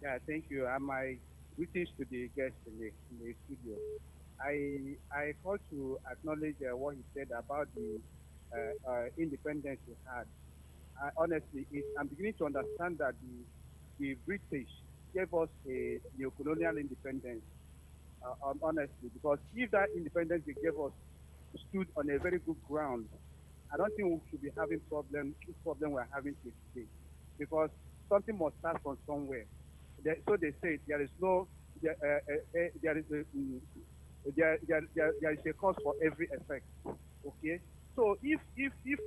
Yeah, thank you. My greetings to the guest in the studio. I call to acknowledge what he said about the independence we had. Honestly, I'm beginning to understand that the British gave us a neo-colonial independence, honestly, because if that independence they gave us stood on a very good ground, I don't think we should be having this problem we're having today, because something must start from somewhere. So they say there is a cause for every effect. Okay, so if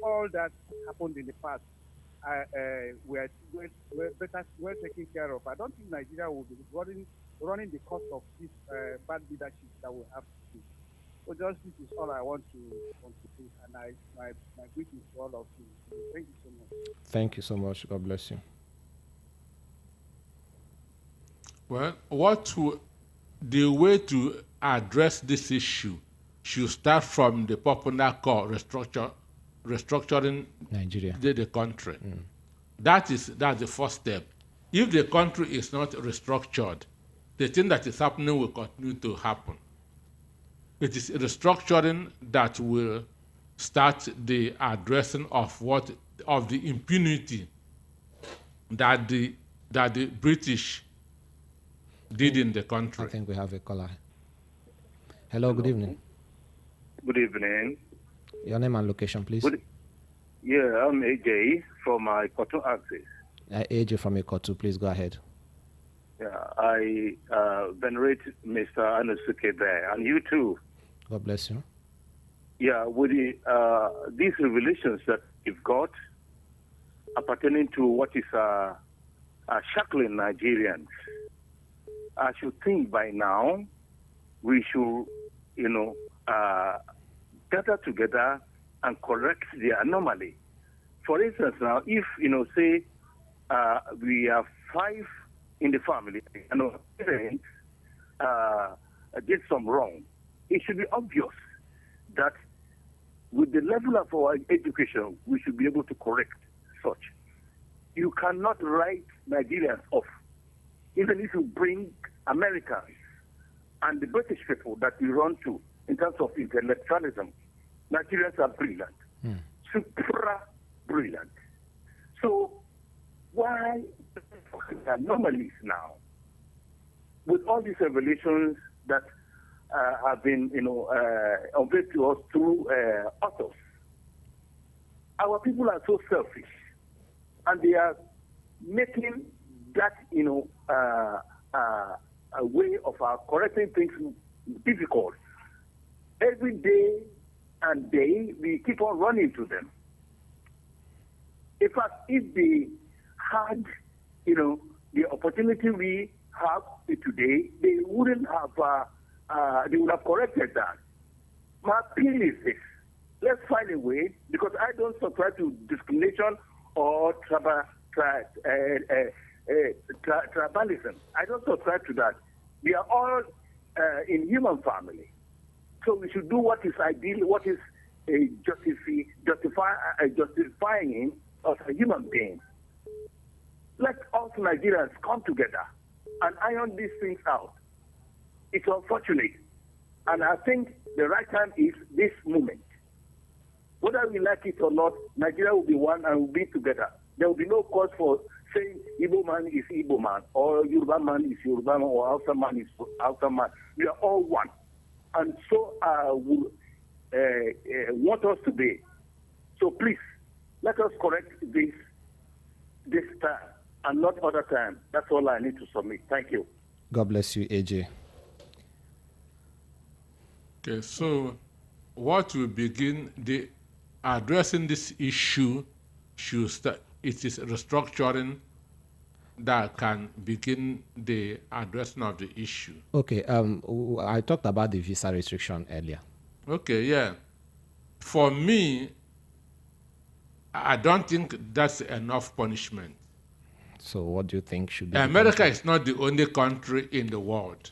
all that happened in the past were taken care of, I don't think Nigeria will be running the cost of this bad leadership that we have today. So just this is all I want to say, and my greetings to all of you. Thank you so much. Thank you so much. God bless you. Well, the way to address this issue should start from the popular call restructuring Nigeria, the country. That's the first step. If the country is not restructured, the thing that is happening will continue to happen. It is restructuring that will start the addressing of the impunity that the British did in the country. I think we have a caller. Hello, good evening. Good evening. Your name and location, please. Yeah, I'm AJ from Ikotu Axis. AJ from Ikotu, please go ahead. Yeah, I venerate Mr. Anusuke there, and you too. God bless you. Yeah, with these revelations that you've got pertaining to what is shackling Nigerians, I should think by now we should, gather together and correct the anomaly. For instance, now, if, say, we have 5 in the family, parents did some wrong, it should be obvious that with the level of our education, we should be able to correct such. You cannot write Nigerians off. Even if you bring Americans and the British people that we run to in terms of intellectualism, Nigerians are brilliant, supra brilliant. So why anomalies now? With all these revelations that have been, unveiled to us through authors, our people are so selfish, and they are making that, a way of correcting things difficult. Every day and day, we keep on running to them. In fact, if they had, the opportunity we have it today, they would have corrected that. My appeal is this. Let's find a way, because I don't subscribe to discrimination or tribalism. I don't subscribe to that. We are all in human family. So we should do what is ideal, what is justifying us as human beings. Let us Nigerians come together and iron these things out. It's unfortunate. And I think the right time is this moment. Whether we like it or not, Nigeria will be one and will be together. There will be no cause for saying Igbo man is Igbo man, or Yoruba man is Yoruba man, or Hausa man is Hausa man. We are all one. And so we want us to be. So please, let us correct this time and not other time. That's all I need to submit. Thank you. God bless you, AJ. Okay, so what will begin addressing this issue should start. It is restructuring that can begin the addressing of the issue. Okay, I talked about the visa restriction earlier. Okay, yeah. For me, I don't think that's enough punishment. So what do you think should be? America is not the only country in the world.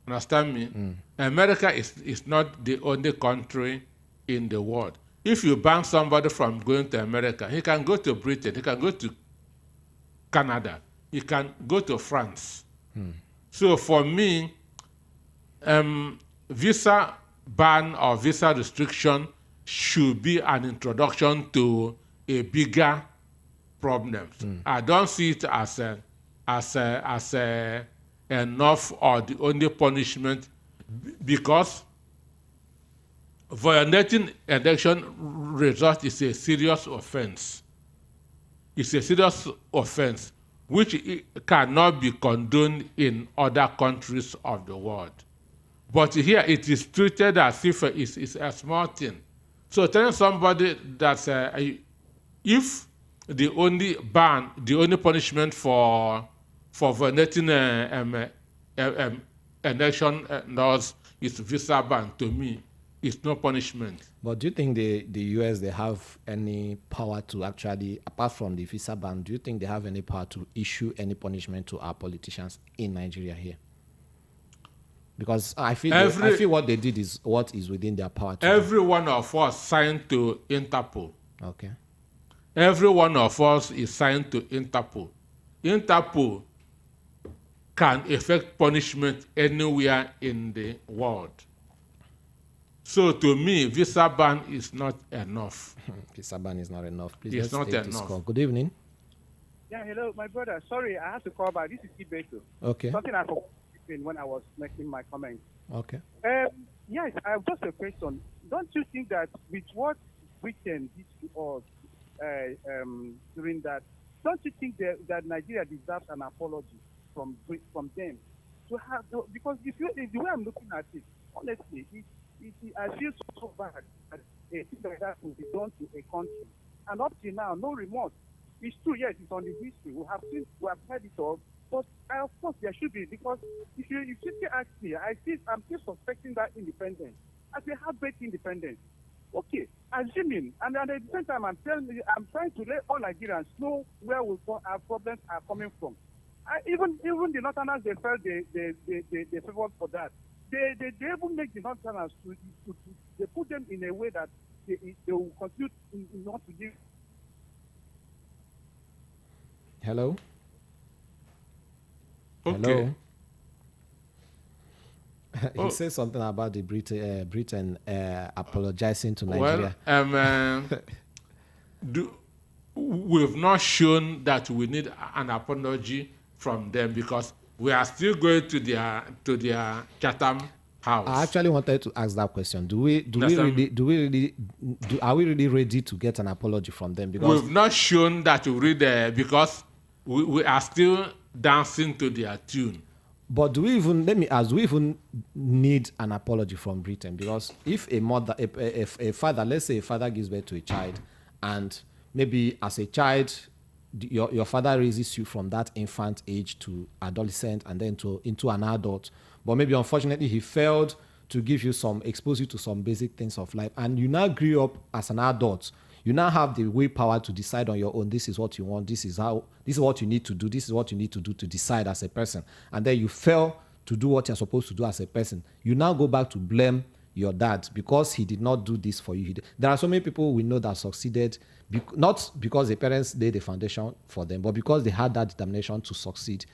Understand me? America is not the only country in the world. If you ban somebody from going to America, he can go to Britain, he can go to Canada, he can go to France. So for me, visa ban or visa restriction should be an introduction to a bigger problem. I don't see it as enough or the only punishment, because violating election results is a serious offense. It's a serious offense which cannot be condoned in other countries of the world. But here it is treated as if it's a small thing. So telling somebody that if the only punishment for violating election laws is visa ban, to me, it's no punishment. But do you think the US, they have any power to actually, apart from the visa ban, do you think they have any power to issue any punishment to our politicians in Nigeria here? Because I feel what they did is what is within their power to every one of us signed to Interpol. Okay. Every one of us is signed to Interpol. Interpol can effect punishment anywhere in the world. So to me, visa ban is not enough. Visa ban is not enough. Please, it's let's not take this enough. call. Good evening. Yeah, hello, my brother. Sorry, I had to call back. This is Ibeto. Okay. Something I forgot when I was making my comment. Okay. Yes, I have just a question. Don't you think that with what Britain did to us during that, don't you think that Nigeria deserves an apology from them? Because the way I'm looking at it, honestly, I feel so bad that a thing like that will be done to a country. And up till now, no remorse. It's true, yes, it's on the history. We have heard it all. But of course, there should be, because if you still ask me, I'm still suspecting that independence as a heartbreaking independence. Okay, assuming, and at the same time, I'm trying to let all Nigerians know where our problems are coming from. Even the Northerners, they felt they favored for that. They even make the Northerners they put them in a way that they will continue not to give. Hello. Okay. Hello. He said something about the Britain apologizing to Nigeria. Well, we've not shown that we need an apology from them, because we are still going to their Chatham house. I actually wanted to ask that question. Are we really ready to get an apology from them? Because we've not shown that we read because we are still dancing to their tune. But do we even need an apology from Britain? Because if a father, let's say a father gives birth to a child, and maybe as a child, your father raises you from that infant age to adolescent and then into an adult. But maybe unfortunately he failed to give you expose you to some basic things of life. And you now grew up as an adult. You now have the willpower to decide on your own. This is what you want. This is what you need to do. This is what you need to do to decide as a person. And then you fail to do what you're supposed to do as a person. You now go back to blame your dad because he did not do this for you. There are so many people we know that succeeded, not because the parents laid the foundation for them, but because they had that determination to succeed.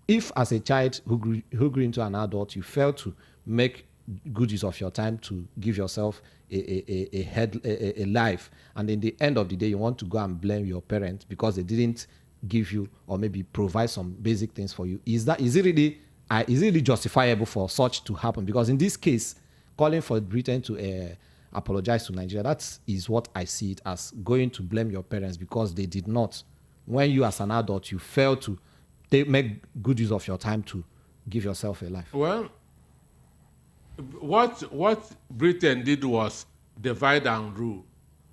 If as a child who grew into an adult, you failed to make good use of your time to give yourself a life, and in the end of the day you want to go and blame your parents because they didn't give you or maybe provide some basic things for you, is it really justifiable for such to happen? Because in this case, calling for Britain to apologize to Nigeria, that is what I see it as, going to blame your parents because they did not. When you as an adult, you fail to make good use of your time to give yourself a life. Well, what Britain did was divide and rule.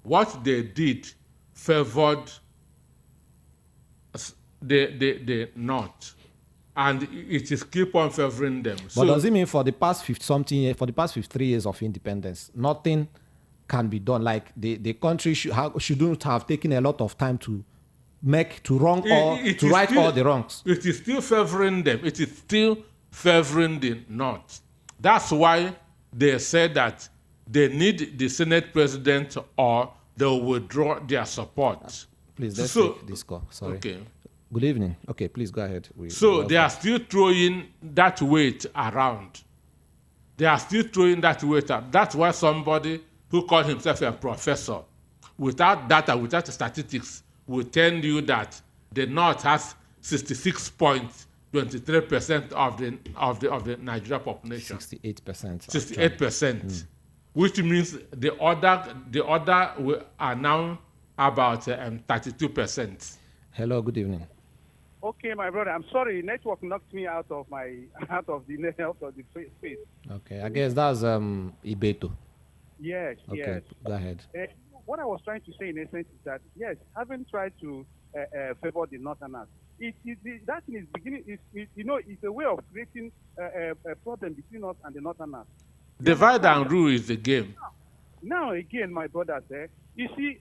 What they did favored the North, and it is keep on favoring them. But does it mean for the past 53 years of independence, nothing can be done? Like the country shouldn't have taken a lot of time to right all the wrongs. It is still favoring them. It is still favoring the North. That's why they said that they need the Senate president or they will withdraw their support. Please, let's take this call. Sorry. Okay. Good evening. Okay, please go ahead. They are still throwing that weight around. They are still throwing that weight up. That's why somebody who called himself a professor, without data, without statistics, will tell you that the North has 66.23% of the Nigeria population. 68%. 68%, which means the other are now about 32%. Hello, good evening. Okay, my brother, I'm sorry. Network knocked me out of the space. Okay, I guess that's Ibeto. Yes, okay, yes. Go ahead. What I was trying to say in essence is that, yes, having tried to favor the Northerners, that is beginning. It's a way of creating a problem between us and the Northerners. Divide and rule is the game. Now again, my brothers, you see,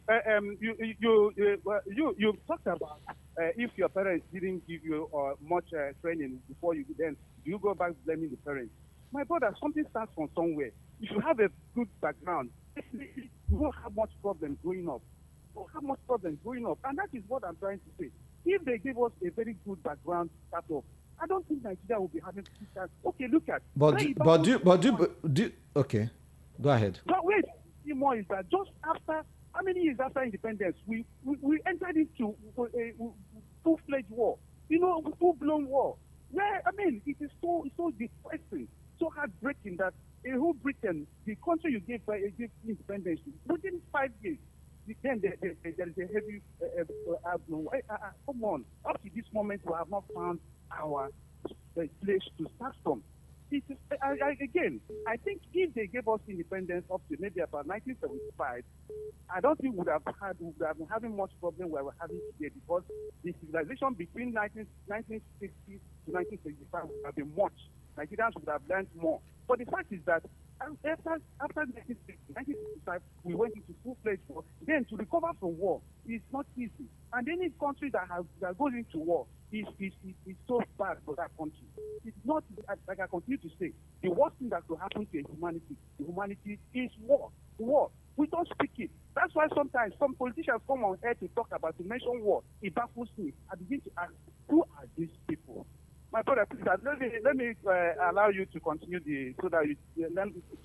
you talked about if your parents didn't give you much training before you you go back blaming the parents. My brother, something starts from somewhere. If you have a good background, you won't have much problem growing up. And that is what I'm trying to say. If they give us a very good background startup, I don't think Nigeria will be having that. Okay, look at. Okay, go ahead. But wait, more is that just after, how many years after independence, we entered into a full-fledged war, full-blown war. Where, it is so depressing, so heartbreaking that a whole Britain, the country you gave independence to, within 5 years, then there is a heavy, come on, up to this moment we have not found our place to start from. It is, again, I think if they gave us independence up to maybe about 1975, I don't think we would have been having much problem where we're having today, because the civilization between 1960 to 1975 would have been much. Nigerians would have learned more. But the fact is that after 1965, we went into full-fledged war. Then to recover from war is not easy. And any country that goes into war is so bad for that country. It's not, like I continue to say, the worst thing that could happen to humanity is war. War. We don't speak it. That's why sometimes some politicians come on air to talk about, to mention war. It baffles me. I begin to ask, who are these people? My brother, please, let me allow you to continue so that you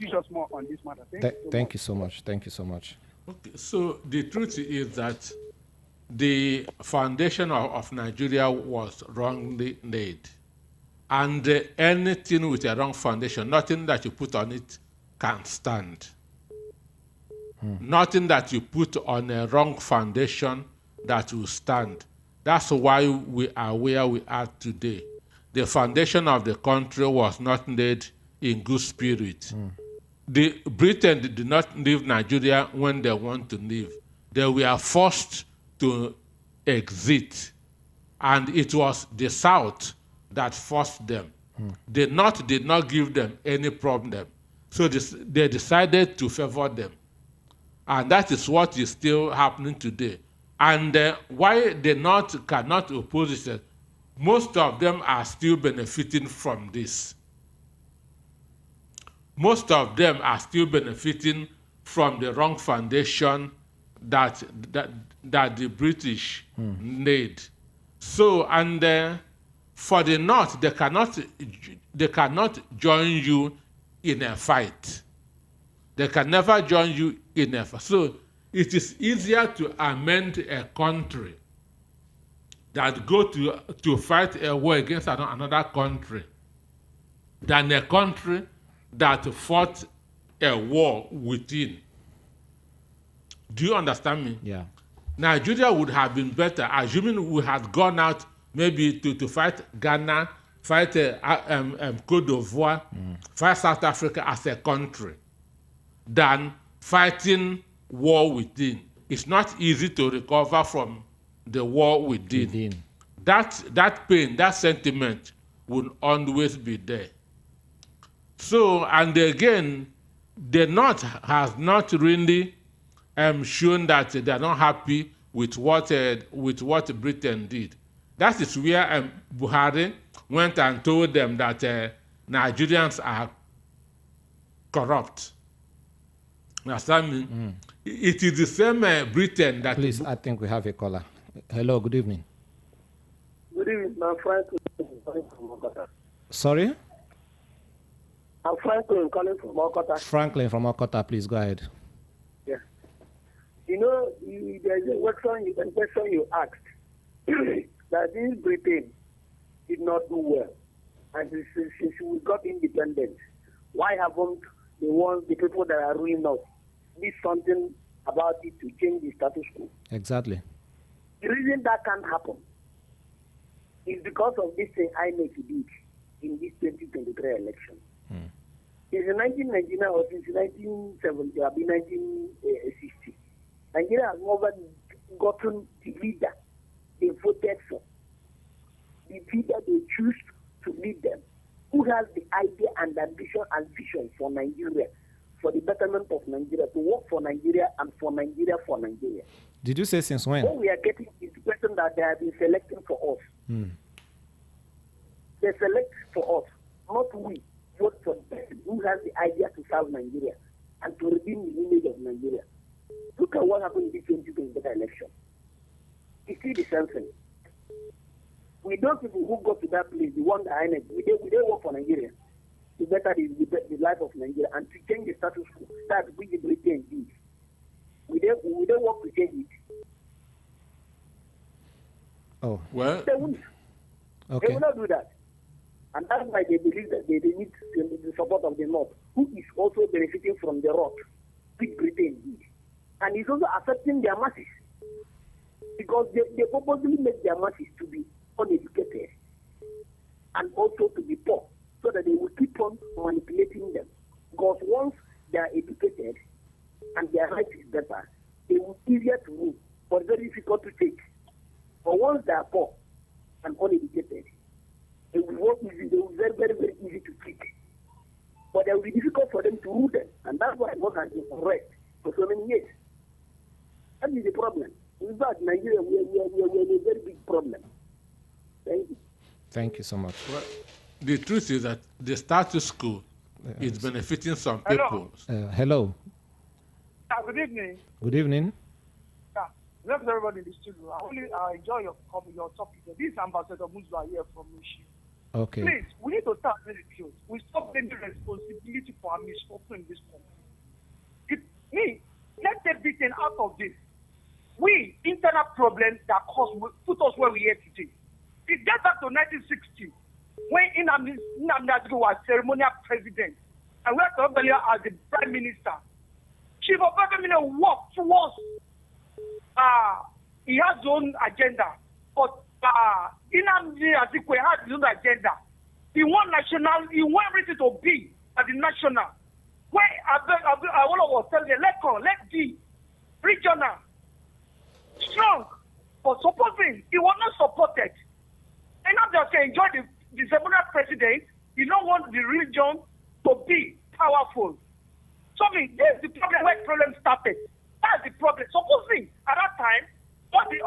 teach us more on this matter. Thank you so much. Thank you so much. Okay, so the truth is that the foundation of Nigeria was wrongly laid. And anything with a wrong foundation, nothing that you put on it can stand. Nothing that you put on a wrong foundation that will stand. That's why we are where we are today. The foundation of the country was not laid in good spirit. Britain did not leave Nigeria when they want to leave. They were forced to exit. And it was the South that forced them. The North did not give them any problem. So they decided to favor them. And that is what is still happening today. And why the North cannot oppose it, most of them are still benefiting from this. Most of them are still benefiting from the wrong foundation that the British laid. So, and for the North, they cannot join you in a fight. They can never join you in a fight. So it is easier to amend a country that go to fight a war against another country than a country that fought a war within. Do you understand me? Yeah. Nigeria would have been better, assuming we had gone out maybe to fight Ghana, fight Cote d'Ivoire, fight South Africa as a country, than fighting war within. It's not easy to recover from the war within. That pain, that sentiment will always be there. So, and again, the North has not really shown that they are not happy with what Britain did. That is where Buhari went and told them that Nigerians are corrupt. Understand me? It is the same Britain that... Please, I think we have a caller. Hello, good evening. Good evening, I'm Franklin calling from Okota. Sorry? I'm Franklin calling from Okota. Franklin from Okota, please go ahead. Yeah. You know, there's a question you asked that this Britain did not do well. And since we got independent, why haven't the people that are ruining us did something about it to change the status quo? Exactly. The reason that can't happen is because of this thing INEC did in this 2023 election. Since 1999 or since 1970 or 1960, Nigeria has never gotten the leader they voted for, the leader they choose to lead them, who has the idea and ambition and vision for Nigeria, for the betterment of Nigeria, to work for Nigeria and for Nigeria for Nigeria. Did you say since when? What we are getting is the person that they have been selecting for us. They select for us, not we. Vote for the person who has the idea to serve Nigeria and to redeem the image of Nigeria. Look at what happened in the 2023 election. It's still the same thing. We don't people who go to that place, the one that I need, we don't work for Nigeria to better the life of Nigeria and to change the status quo that we the Britain did. We don't work to change it. Oh. Well, They won't. Okay. They will not do that. And that's why they believe that they need the support of the North, who is also benefiting from the rot which Britain did. And is also affecting their masses. Because they purposely make their masses to be uneducated and also to be poor, so that they will keep on manipulating them. Because once they are educated and their life is better, they will be easier to rule, but very difficult to take. But once they are poor and uneducated, they will work easy, they will be very, very, very easy to treat. But it will be difficult for them to rule them. And that's why God has been correct for so many years. That is the problem. In fact, Nigeria, we are in a very big problem. Thank you. Thank you so much. well, the truth is that the status quo is benefiting some people. Hello. Good evening. Good evening. Welcome everybody in the studio. I enjoy your topic. This is Ambassador Muzwa here from Michi. Okay. Please, we need to start with the truth. We stop taking responsibility for our misfortune in this country. Let's take Britain out of this. We, internal problems that put us where we are today. It gets back to 1960, when Nnamdi Azikiwe was ceremonial president, and we had Obelia as the prime minister. Chief of Government worked towards he has his own agenda, but Nnamdi Azikiwe has his own agenda. He want everything to be at the national. When all of us tell them, let's be regional, strong, But supposing he was not supported, and not just enjoy the ceremonial president, you don't want the religion to be powerful. So this is the problem where the problem started. That's the problem. Supposing at that time, all the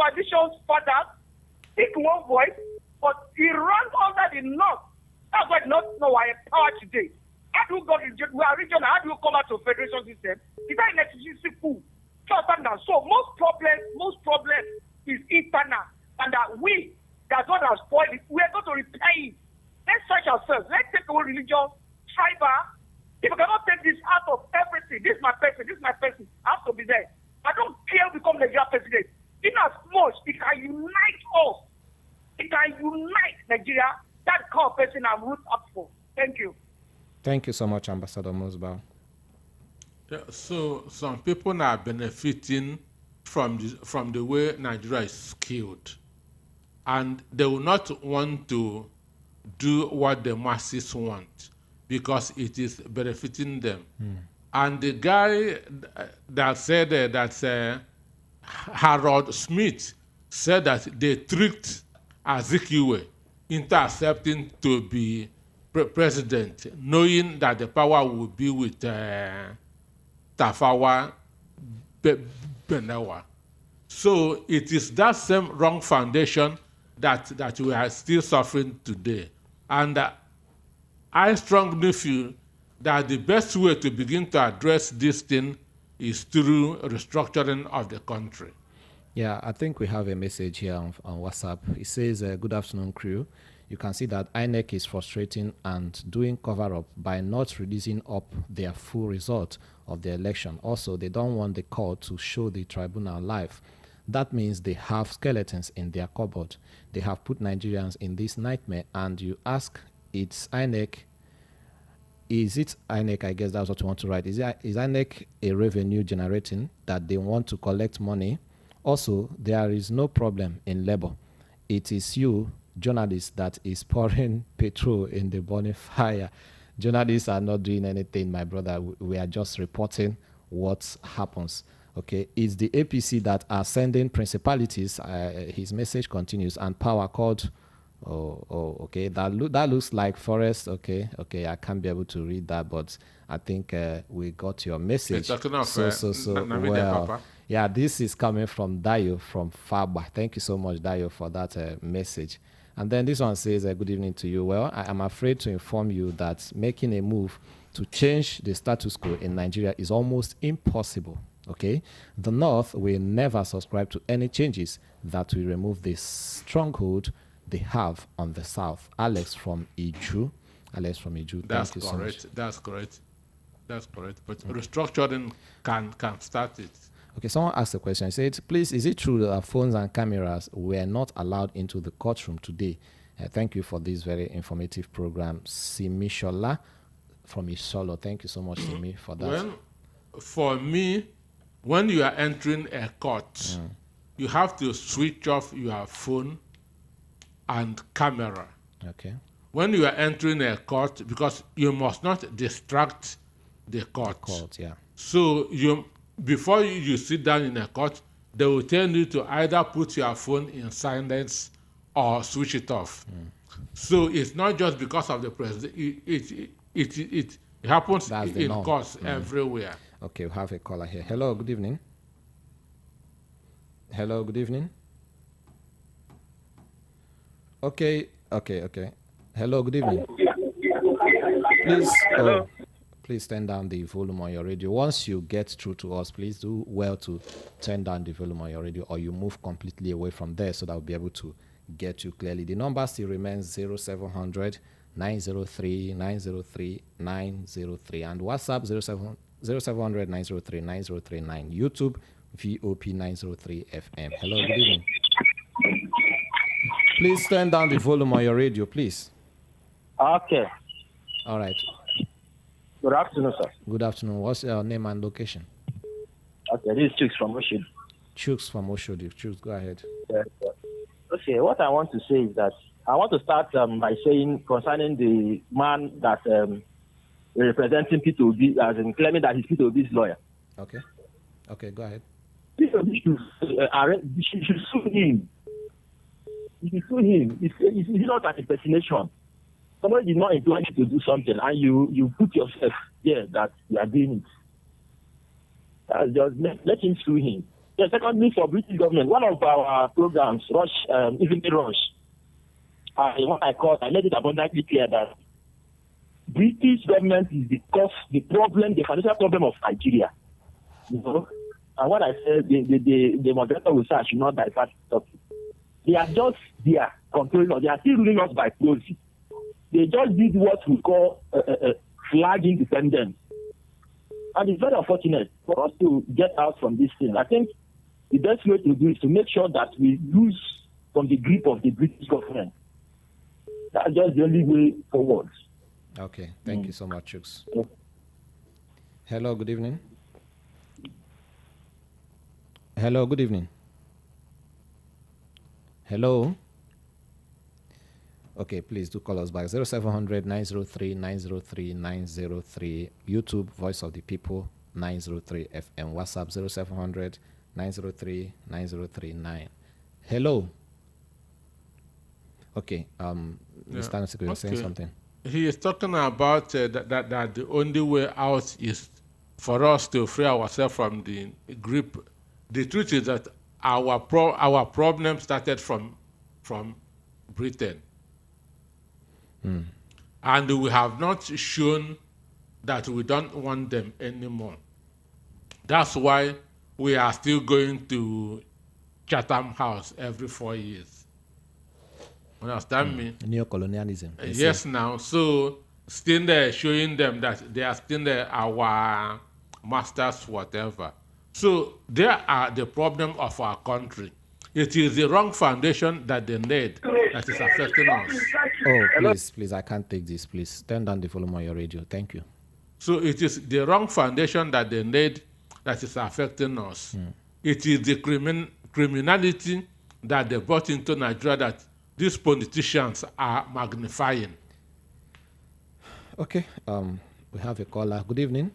traditions fathers speak one voice, but he ran under the north. That's why not know our power today. How do we go to we are regional? How do we come out to federation system? Is that an electricity pool? So most problems is internal, and that's what has spoiled it. We are going to repair it. Let's search ourselves. Let's take away religion, tribal. If we cannot take this out of everything, this is my person, I have to be there. I don't care who become Nigeria president. In as much it can unite us, it can unite Nigeria. That kind of person I'm root up for. Thank you. Thank you so much, Ambassador Musbah. Yeah, so some people are benefiting from the way Nigeria is skilled, and they will not want to do what the masses want because it is benefiting them. And the guy that said that Harold Smith said that they tricked Azikiwe into accepting to be president, knowing that the power would be with Tafawa Benawa. So it is that same wrong foundation that we are still suffering today. And I strongly feel that the best way to begin to address this thing is through restructuring of the country. Yeah, I think we have a message here on WhatsApp. It says, good afternoon, crew. You can see that INEC is frustrating and doing cover-up by not releasing up their full result of the election. Also, they don't want the court to show the tribunal live. That means they have skeletons in their cupboard. They have put Nigerians in this nightmare, and you ask, it's INEC. Is it INEC? I guess that's what you want to write. Is INEC a revenue generating that they want to collect money? Also, there is no problem in labor. It is you, journalists, that is pouring petrol in the burning fire. Journalists are not doing anything, my brother. We are just reporting what happens. Okay, it's the APC that are sending principalities. His message continues, and power called. Okay, that looks like forest. Okay, I can't be able to read that, but I think we got your message. Well, yeah, this is coming from Dayo from Faba. Thank you so much, Dayo, for that message. And then this one says, good evening to you. Well, I am afraid to inform you that making a move to change the status quo in Nigeria is almost impossible. Okay, the North will never subscribe to any changes that will remove this stronghold they have on the South. Alex from Iju. That's correct. That's correct. But restructuring can start it. Okay, someone asked a question. He said, please, is it true that phones and cameras were not allowed into the courtroom today? Thank you for this very informative program. Simi Shola from Isolo. Thank you so much, Simi, for that. For me, when you are entering a court, you have to switch off your phone and camera. Okay. When you are entering a court, because you must not distract the court. So before you sit down in a court, they will tell you to either put your phone in silence or switch it off. So it's not just because of the president. It happens in courts everywhere. Okay, we have a caller here. Hello, good evening. Okay. Hello, good evening. Please turn down the volume on your radio. Once you get through to us, please do well to turn down the volume on your radio, or you move completely away from there so that we'll be able to get you clearly. The number still remains 0700 903 903 903 and WhatsApp 0700 903 9039. YouTube VOP 903 FM. Hello, good evening. Please turn down the volume on your radio, please. Okay. All right. Good afternoon, sir. Good afternoon. What's your name and location? Okay, this is Chooks from Oshodi. Chooks from Oshodi. Chooks, go ahead. Yes, sir. Okay, what I want to say is that I want to start by saying concerning the man that representing P2B, as in claiming that he's P2B's lawyer. Okay, go ahead. This should sue him. You should sue him. It's not an impersonation. Somebody did not employ you to do something, and you put yourself there that you are doing it. Just let him sue him. Yeah, secondly, for British government, one of our programs, Evening Rush, what I made it abundantly clear that British government is the financial problem of Nigeria. You know, and what I said, the moderator will say I should not divert the topic. They are just there controlling us. They are still ruling us by proxy. They just did what we call flag independence. And it's very unfortunate for us to get out from this thing. I think the best way to do is to make sure that we lose from the grip of the British government. That's just the only way forward. Okay, thank you so much, Chooks. Hello, good evening. Hello, good evening. Hello. Okay, please do call us back. 0700 903 903 903. YouTube, Voice of the People, 903 FM. WhatsApp, 0700 903 903 Hello. Okay, Mr. Nansiko, you're saying something. He is talking about that the only way out is for us to free ourselves from the grip. The truth is that our problem started from Britain. And we have not shown that we don't want them anymore. That's why we are still going to Chatham House every 4 years. Understand me? Neocolonialism. Yes, now. So still there showing them that they are still our masters, whatever. So they are the problem of our country. It is the wrong foundation that they laid that is affecting us. Oh, please, I can't take this. Please turn down the volume on your radio. Thank you. So it is the wrong foundation that they laid that is affecting us. It is the criminality that they brought into Nigeria that these politicians are magnifying. Okay, we have a caller. Good evening.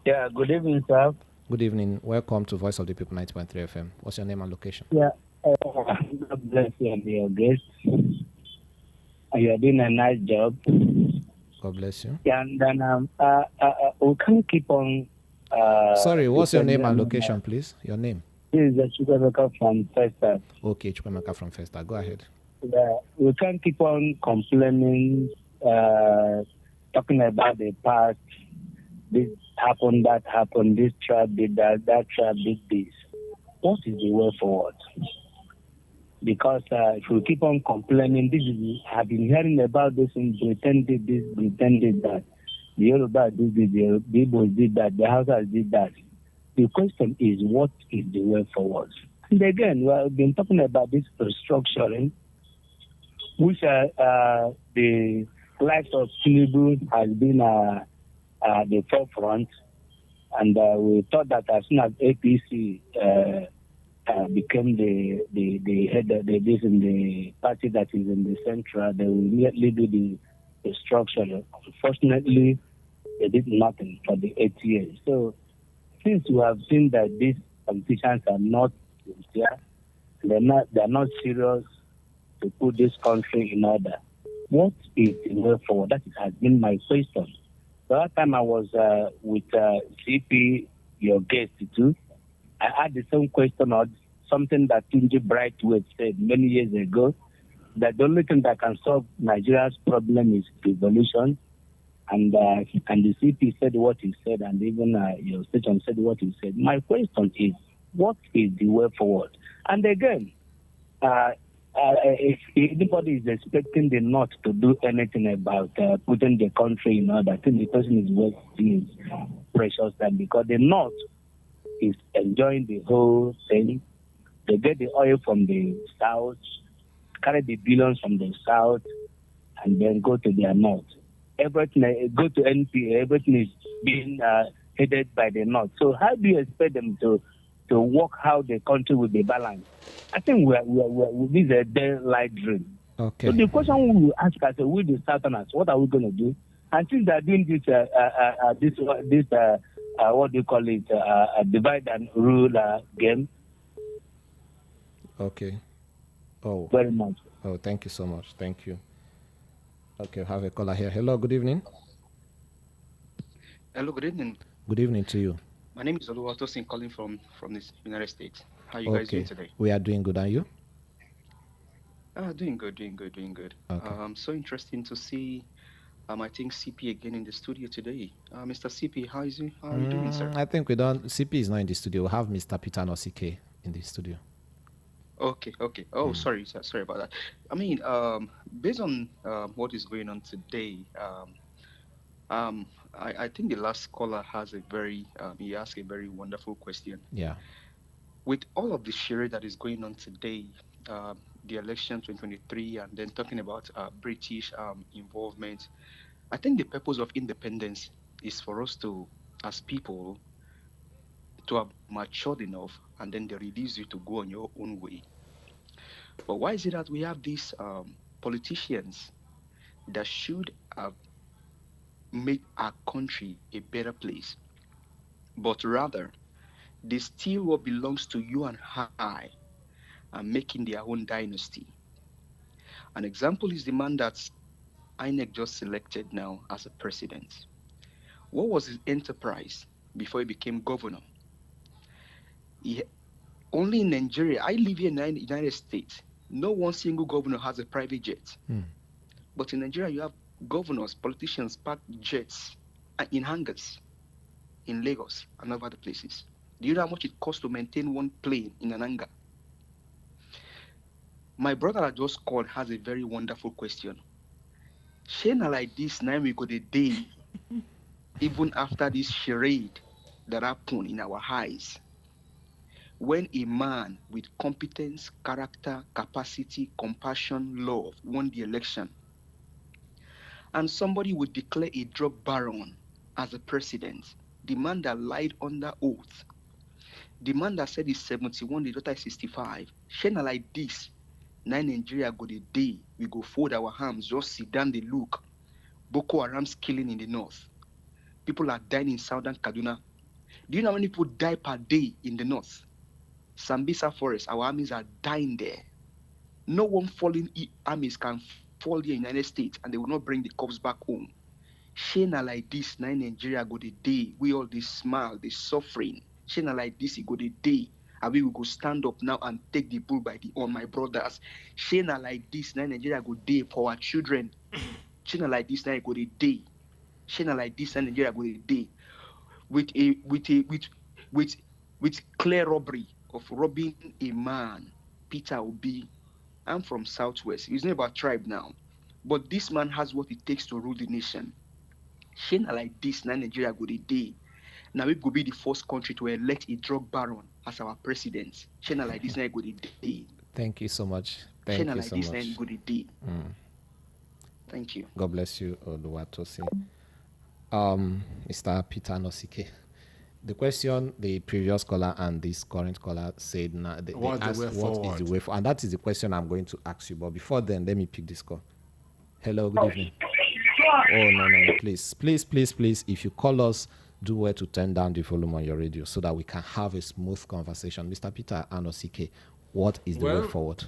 Yeah, good evening, sir. Good evening. Welcome to Voice of the People 90.3 FM. What's your name and location? Yeah, God bless you and your guest. You are doing a nice job. God bless you. Yeah, and then we can't keep on. Sorry, what's your name and location, please? Your name? This is Chukwemeka from Festa. Okay, Chukwemeka from Festa. Go ahead. We can't keep on complaining, talking about the past. This happened, that happened, this tribe did that, that tribe did this. What is the way forward? Because if we keep on complaining, I've been hearing about this and pretended this, pretended that. The Yoruba did this, the Igbo did that, the Hausas did that. The question is, what is the way forward? And again, we've been talking about this restructuring, which the life of Tinubu has been the forefront, and we thought that as soon as APC became the head of the party that is in the central, they will immediately do the structure. Unfortunately, they did nothing for the 8 years. So since we have seen that these politicians are not sincere, they're not serious to put this country in order, what is the way forward? That has been my question. The last time I was with CP, your guest too, I had the same question or something that Tunji Brightwood said many years ago, that the only thing that can solve Nigeria's problem is revolution. And the CP said what he said, and even your station said what he said. My question is, what is the way forward? And again, if anybody is expecting the North to do anything about putting the country in order, I think the person is wasting his precious time, because the North is enjoying the whole thing. They get the oil from the South, carry the billions from the South, and then go to their North. Everything, go to NPA, everything is being headed by the North. So how do you expect them to work how the country will be balanced? I think this is a daylight dream. Okay. So the question we will ask ourselves, we the Southerners, what are we going to do? And since they are doing this what do you call it, a divide and rule game. Okay. Oh. Very much. Oh, thank you so much. Thank you. Okay, we have a caller here. Hello, good evening. Hello, good evening. Good evening to you. My name is Oluwatosin, calling from the United States. How are you guys doing today? We are doing good, and you? Doing good. Okay. So interesting to see, I think CP again in the studio today. Mr. CP, how are you doing, sir? I think we don't. CP is not in the studio. We have Mr. Peter Nosike in the studio. Okay. Oh, sorry about that. I mean, based on what is going on today, I think the last caller has he asked a very wonderful question. Yeah. With all of the charade that is going on today, the election 2023, and then talking about British involvement, I think the purpose of independence is for us to, as people, to have matured enough, and then they release you to go on your own way. But why is it that we have these politicians that should have made our country a better place, but rather they steal what belongs to you and I and making their own dynasty? An example is the man that INEC just selected now as a president. What was his enterprise before he became governor? Only in Nigeria, I live here in the United States, no one single governor has a private jet. But in Nigeria, you have governors, politicians park jets in hangars in Lagos and other places. Do you know how much it costs to maintain one plane in an hangar? My brother that just called has a very wonderful question. Shana like this, now we go the day, even after this charade that happened in our eyes. When a man with competence, character, capacity, compassion, love won the election, and somebody would declare a drug baron as a president, the man that lied under oath, the man that said he's 71, the daughter is 65, Shana like this, now Nigeria go the day, we go fold our arms, just sit down, they look. Boko Haram's killing in the north. People are dying in southern Kaduna. Do you know how many people die per day in the north? Sambisa Forest, our armies are dying there. No one fallen armies can fall here in the United States and they will not bring the corpse back home. Shana like this, now Nigeria go the day, we all this smile, this suffering. Shana like this, it go the day, and we will go stand up now and take the bull by the horn, my brothers. Shana like this, now Nigeria go day for our children. Shana like this, now it go the day. Shana like this, now Nigeria go the day. With clear robbery of robbing a man, Peter Obi. I'm from Southwest. He's not about tribe now. But this man has what it takes to rule the nation. Shana like this, now Nigeria go the day. Now we go be the first country to elect a drug baron as our president. Shana like this, now go the day. Thank you so much. Thank you so much. Now go the day. Thank you. God bless you, Oluwatosi. Mr. Peter Nosike. The question the previous caller and this current caller said, they asked what is the way forward, and that is the question I'm going to ask you. But before then, let me pick this call. Hello, good evening. Oh no, please. If you call us, do well to turn down the volume on your radio so that we can have a smooth conversation. Mr. Peter Nosike, what is the way forward?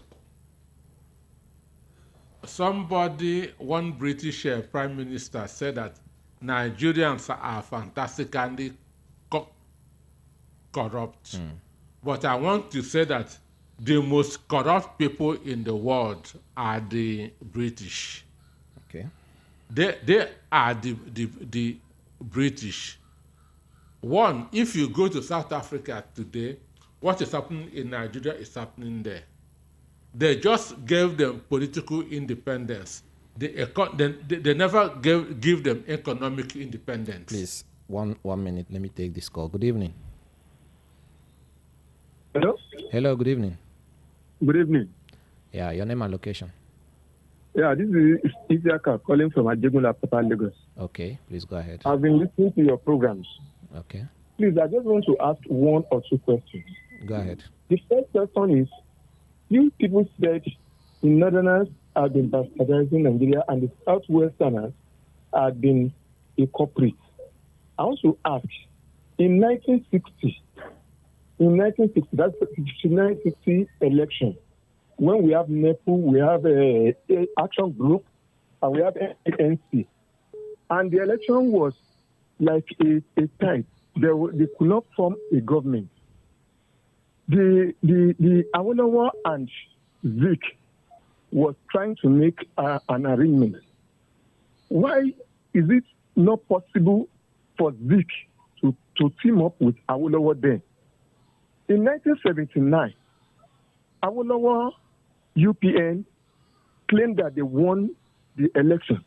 One British Prime Minister said that Nigerians are fantastically corrupt. But I want to say that the most corrupt people in the world are the British. Okay. They are the British. One, if you go to South Africa today, what is happening in Nigeria is happening there. They just gave them political independence. They never give them economic independence. Please, one minute. Let me take this call. Good evening. Hello, good evening. Good evening. Yeah, your name and location. Yeah, this is Isiaka calling from Ajegunle, Apapa, Lagos. Okay, please go ahead. I've been listening to your programs. Okay. Please, I just want to ask one or two questions. Go ahead. The first question is, you people said the Northerners have been bastardizing Nigeria and the Southwesterners have been a culprit. I want to ask, In 1960, that's the 1960 election, when we have NEPU, we have a action group, and we have ANC. And the election was like a tie. They could not form a government. The Awolowo and Zik was trying to make an arrangement. Why is it not possible for Zik to team up with Awolowo then? In 1979, Awolowo UPN claimed that they won the election.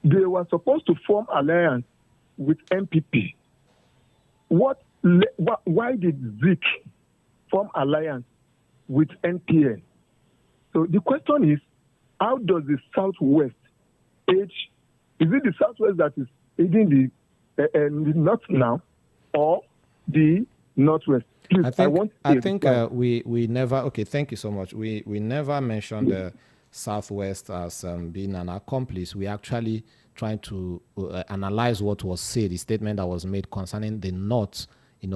They were supposed to form alliance with MPP. Why did Zik form alliance with NPN? So the question is, how does the Southwest aid? Is it the Southwest that is aiding the North now, or the Northwest? Please, I think we never. Okay, thank you so much. We never mentioned the Southwest as being an accomplice. We actually trying to analyze what was said, the statement that was made concerning the North,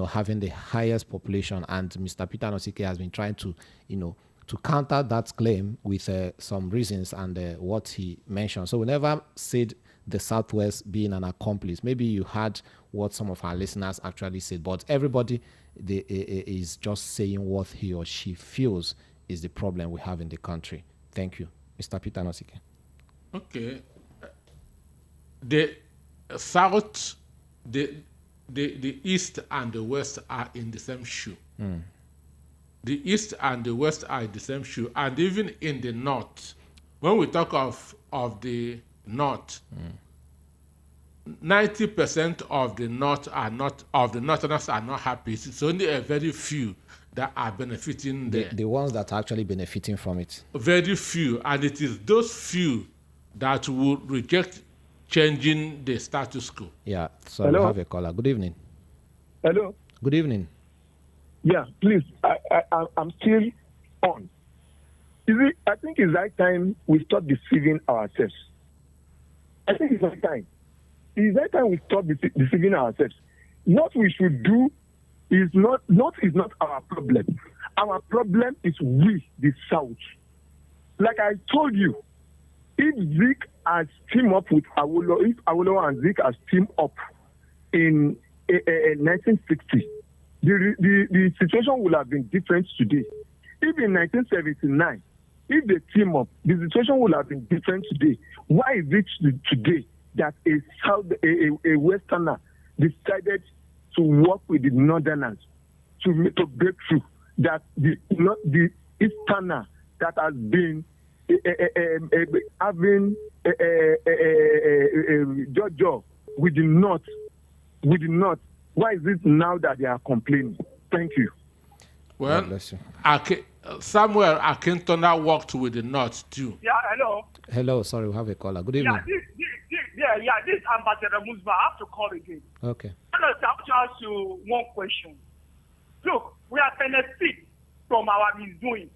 having the highest population, and Mr. Peter Nosike has been trying to, to counter that claim with some reasons and what he mentioned. So we never said the Southwest being an accomplice. Maybe you heard what some of our listeners actually said, but everybody is just saying what he or she feels is the problem we have in the country. Thank you. Mr. Peter Nosike. Okay. The South, the East and the West are in the same shoe. Mm. The East and the West are in the same shoe. And even in the North, when we talk of the North, 90% of the North are not, of the Northerners are not happy. It's only a very few that are benefiting there. The ones that are actually benefiting from it. Very few. And it is those few that will reject changing the status quo. Yeah, so we have a caller. Good evening. Hello. Good evening. Yeah, please. I'm still on. I think it's high time we stop deceiving ourselves. I think it's high time. It's high time we stop deceiving ourselves. What we should do is not our problem. Our problem is we, the South. Like I told you, if Zik has teamed up with Awolowo, if Awolowo and Zik has teamed up in 1960, the situation would have been different today. If in 1979, if they team up, the situation would have been different today. Why is it today that a Westerner decided to work with the Northerners to break through, that the Easterner that has been having Jojo with the North, why is it now that they are complaining? Thank you. Well, Samuel Akintona worked with the North too. Yeah, hello. Hello, sorry, we have a caller. Good evening. This Ambassador Musba, I have to call again. Okay. I want to ask you one question. Look, we are benefit from our misdoing.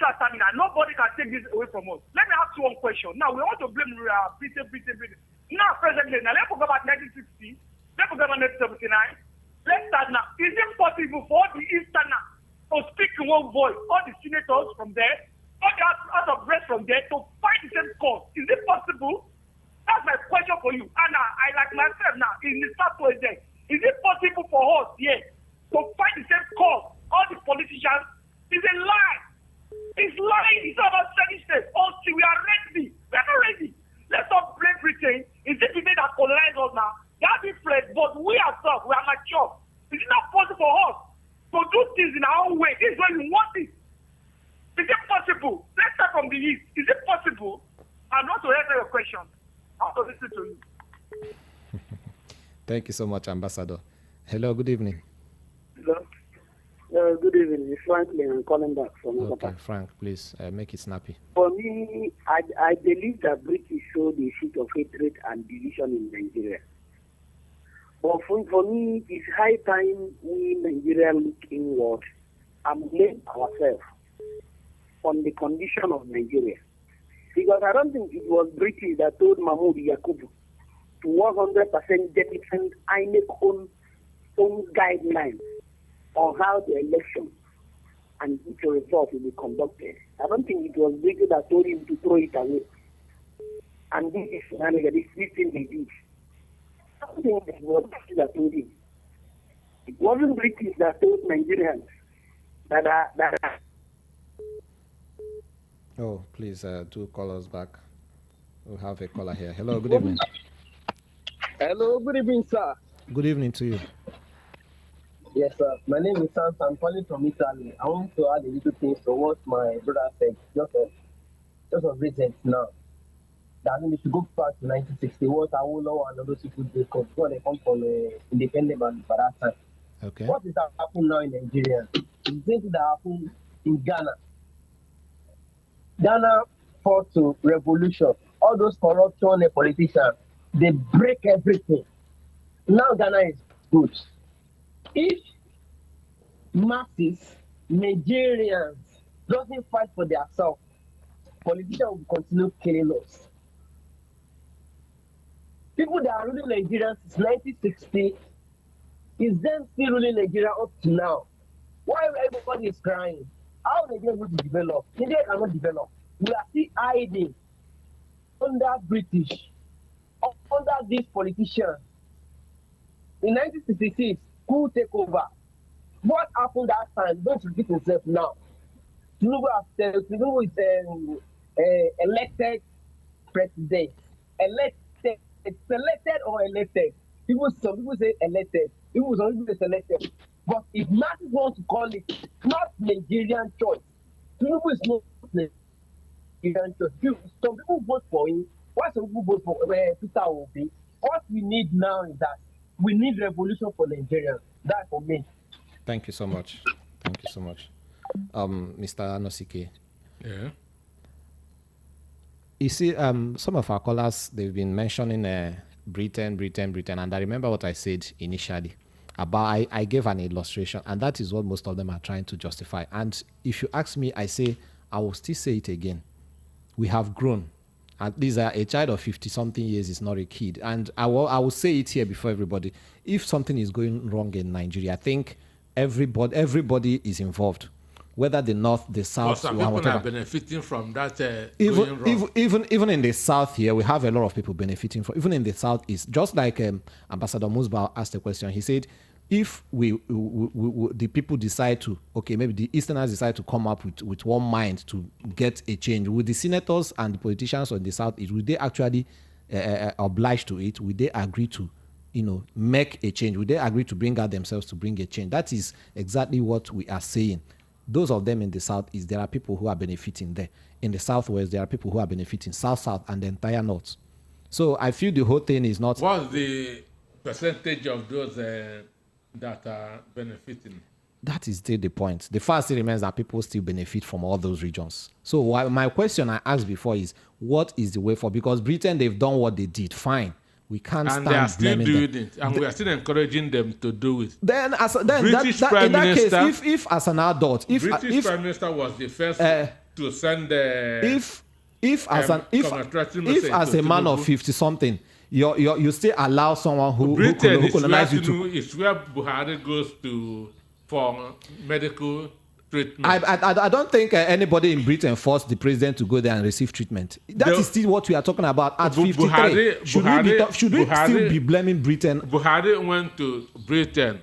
Nobody can take this away from us. Let me ask you one question. Now, we want to blame Britain. Now, presently, let's forget about 1960. Let's forget about 1979. Let's start now. Is it possible for the Easterner to speak in one voice, all the senators from there, all the out of breath from there, to fight the same cause? Is it possible? That's my question for you. And I like myself now, in the Southwest there, is it possible for us here to fight the same cause? All the politicians, is a lie. It's lying. It's not about study state. Until we are ready. We are not ready. Let's not blame Britain. It's the people that colonize us now. They are different, but we ourselves, we are mature. Is it not possible for us to do things in our own way? This is when we want it. Is it possible? Let's start from the East. Is it possible? I want to answer your question. I want to listen to you. Thank you so much, Ambassador. Hello, good evening. Hello. Good evening. It's Franklin. I'm calling back from Apapa. Okay, Frank, please make it snappy. For me, I believe that British showed a seat of hatred and division in Nigeria. But for me, it's high time we Nigeria look inward and blame ourselves on the condition of Nigeria. Because I don't think it was British that told Mahmoud Yakubu to 100% depend INEC own guidelines on how the election and its result will be conducted. I don't think it was British that told him to throw it away. And this is this thing they did. I don't think it was British that told him. It wasn't British that told Nigerians that. Oh, please do call us back. We'll have a caller here. Hello, good evening. Hello, good evening, sir. Good evening to you. Yes, sir. My name is Sam. I'm calling from Italy. I want to add a little thing to what my brother said just of recent now. That I mean, if you go back to 1960, what Awolowo and other people did, because they come from independent man by that time. Okay. What is happening now in Nigeria? It's the same thing that happened in Ghana. Ghana fought to revolution. All those corruption politicians, they break everything. Now Ghana is good. If masses, Nigerians, doesn't fight for themselves, politicians will continue killing us. People that are ruling Nigeria since 1960, is them still ruling Nigeria up to now? Why everybody is crying? How Nigeria will develop? Nigeria cannot develop. We are still hiding under British, under these politicians. In 1966, who take over? What happened that time? Don't repeat itself now. Tinubu is elected president. Selected or elected? Some people say elected. Some people say selected. But if masses want to call it not Nigerian choice, Tinubu is not Nigerian choice. Some people vote for him. Why some people vote for Peter Obi? What we need now is that we need revolution for Nigeria. That's for me. Thank you so much. Thank you so much. Mr. Anosike. Yeah. You see, some of our callers, they've been mentioning Britain, and I remember what I said initially about I gave an illustration, and that is what most of them are trying to justify. And if you ask me, I will still say it again. We have grown. At least a child of 50-something years is not a kid. And I will say it here before everybody. If something is going wrong in Nigeria, I think everybody is involved. Whether the North, the South, some people are benefiting from that even in the South here, we have a lot of people benefiting from. Even in the South is just like Ambassador Musba asked a question. He said, if the people decide to, okay, maybe the Easterners decide to come up with one mind to get a change, would the senators and the politicians on the South, would they actually oblige to it? Would they agree to, make a change? Would they agree to bring out themselves to bring a change? That is exactly what we are saying. Those of them in the South there are people who are benefiting there. In the Southwest, there are people who are benefiting South, and the entire North. So I feel the whole thing is not... What's the percentage of those that are benefiting? That is still the point. The fact still remains that people still benefit from all those regions. So my question I asked before is, what is the way forward? Because Britain, they've done what they did. Fine. We can't stand they are still doing them. it, and we are still encouraging them to do it. Then, British Prime in that Minister, case, if as an adult, if Prime Minister was the first to send if as a man of 50-something, you still allow someone who colonized you to... It's where Buhari goes for medical treatment. I don't think anybody in Britain forced the president to go there and receive treatment. That is still what we are talking about at 53. Should we still be blaming Britain? Buhari went to Britain,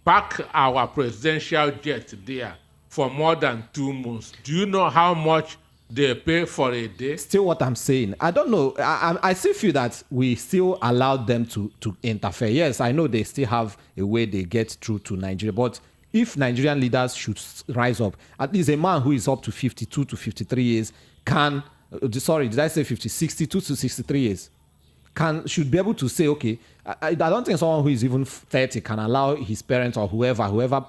parked our presidential jet there for more than 2 months. Do you know how much they pay for a day? Still what I'm saying. I don't know. I still feel that we still allowed them to interfere. Yes, I know they still have a way they get through to Nigeria, but if Nigerian leaders should rise up, at least a man who is up to 52 to 53 years can, sorry, did I say 50, 62 to 63 years, should be able to say, okay, I don't think someone who is even 30 can allow his parents or whoever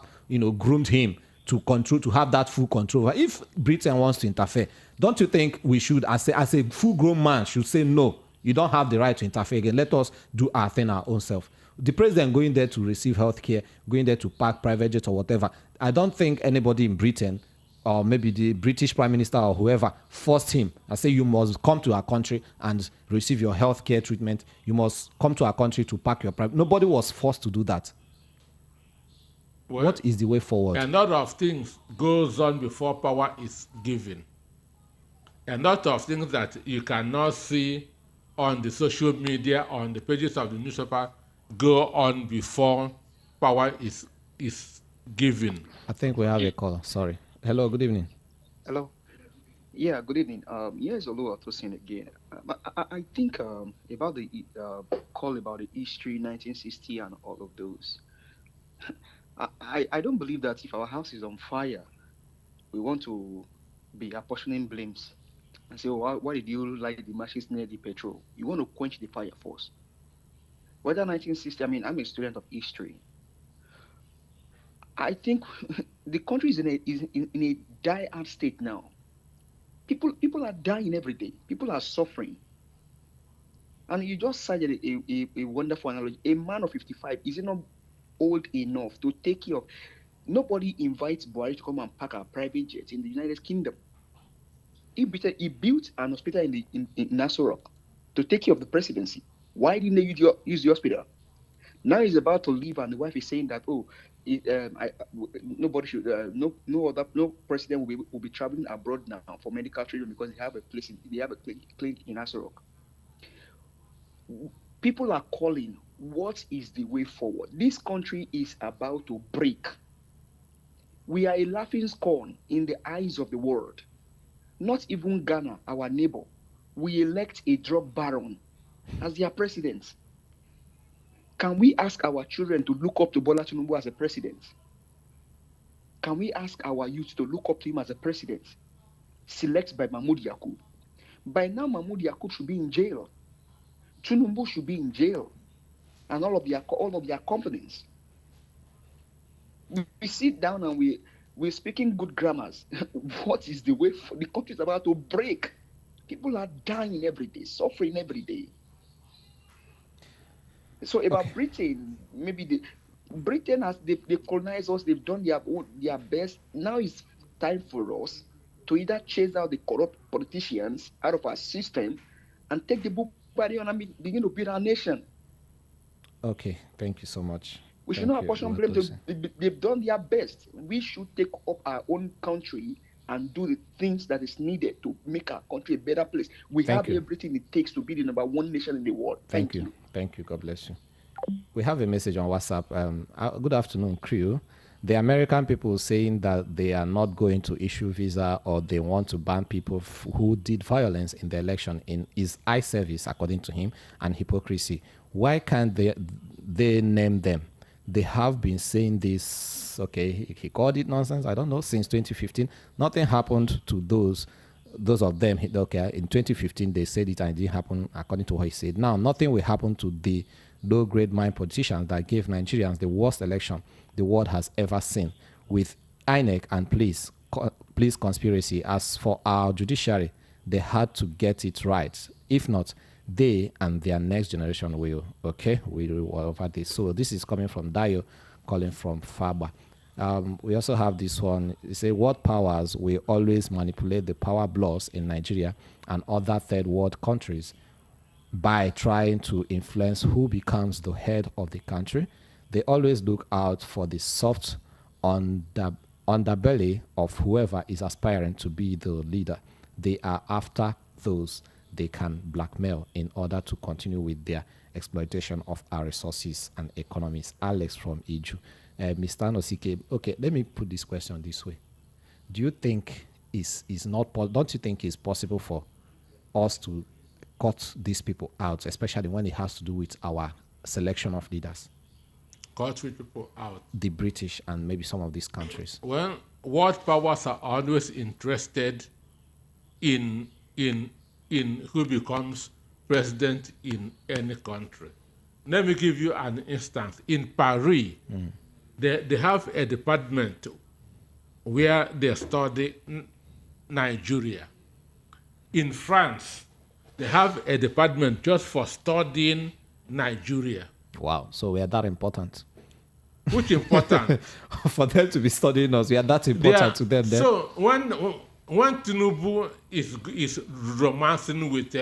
groomed him to have that full control. If Britain wants to interfere, don't you think we should, as a full-grown man, should say, no, you don't have the right to interfere again. Let us do our thing our own self. The president going there to receive health care, going there to park private jets or whatever, I don't think anybody in Britain or maybe the British Prime Minister or whoever forced him and say, you must come to our country and receive your health care treatment. You must come to our country to pack your private. Nobody was forced to do that. Well, what is the way forward? A lot of things goes on before power is given. A lot of things that you cannot see on the social media, on the pages of the newspaper, go on before power is given. I think we have a call. Sorry. Hello, good evening. Hello. Yeah, good evening. Here's Olu Atosin again. I think about the call about the history, 1960 and all of those. I don't believe that if our house is on fire, we want to be apportioning blames and say, oh, why did you light the matches near the petrol? You want to quench the fire first. Whether 1960, I mean, I'm a student of history. I think the country is in a dire-hard state now. People are dying every day. People are suffering. And you just cited a wonderful analogy. A man of 55 is not old enough to take care of. Nobody invites Buhari to come and park a private jet in the United Kingdom. He built an hospital in Nassau Rock to take care of the presidency. Why didn't they use the hospital? Now he's about to leave, and the wife is saying that, nobody should, no president will be traveling abroad now for medical treatment because they have a clinic in Nassau Rock. People are calling. What is the way forward? This country is about to break. We are a laughing scorn in the eyes of the world. Not even Ghana, our neighbor, we elect a drug baron as their president. Can we ask our children to look up to Bola Tinubu as a president? Can we ask our youth to look up to him as a president? Selected by Mahmoud Yakub. By now, Mahmoud Yakub should be in jail. Tinubu should be in jail. And all of their companies. We sit down and we're speaking good grammars. What is the way for the country is about to break? People are dying every day, suffering every day. So about Britain, maybe Britain they colonized us, they've done their best. Now it's time for us to either chase out the corrupt politicians out of our system and take the book by the and begin to build our nation. Okay, thank you so much. We should not apportion blame. They've done their best. We should take up our own country and do the things that is needed to make our country a better place. We have everything it takes to be the number one nation in the world. Thank you. Thank you. God bless you. We have a message on WhatsApp. Good afternoon, crew. The American people saying that they are not going to issue visa or they want to ban people who did violence in the election is eye service, according to him, and hypocrisy. Why can't they name them? They have been saying this, okay, he called it nonsense, I don't know, since 2015. Nothing happened to those of them. Okay, in 2015, they said it and it didn't happen according to what he said. Now, nothing will happen to the low-grade mind politicians that gave Nigerians the worst election the world has ever seen, with INEC and police conspiracy. As for our judiciary, they had to get it right. If not, they and their next generation will over this. So this is coming from Dayo, calling from Faba. We also have this one. It says, what powers will always manipulate the power blocks in Nigeria and other third world countries by trying to influence who becomes the head of the country? They always look out for the soft underbelly of whoever is aspiring to be the leader. They are after those they can blackmail in order to continue with their exploitation of our resources and economies. Alex from Iju. Mr. Nosike, okay, let me put this question this way. Do you think don't you think it's possible for us to cut these people out, especially when it has to do with our selection of leaders? Cut people out? The British and maybe some of these countries. Well, world powers are always interested in who becomes president in any country. Let me give you an instance. In Paris, they have a department where they study Nigeria. In France, they have a department just for studying Nigeria. Wow, so we are that important. Which important? For them to be studying us, we are that important to them. Then. So when Tinubu is romancing with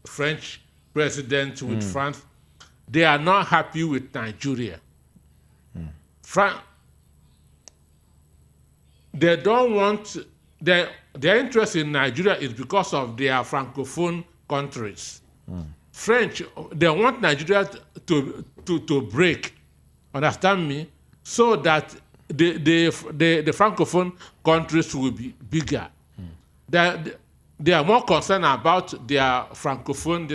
French president, with France, they are not happy with Nigeria. They don't want their interest in Nigeria is because of their francophone countries. French, they want Nigeria to break, understand me, so that the francophone countries will be bigger. They are more concerned about their francophone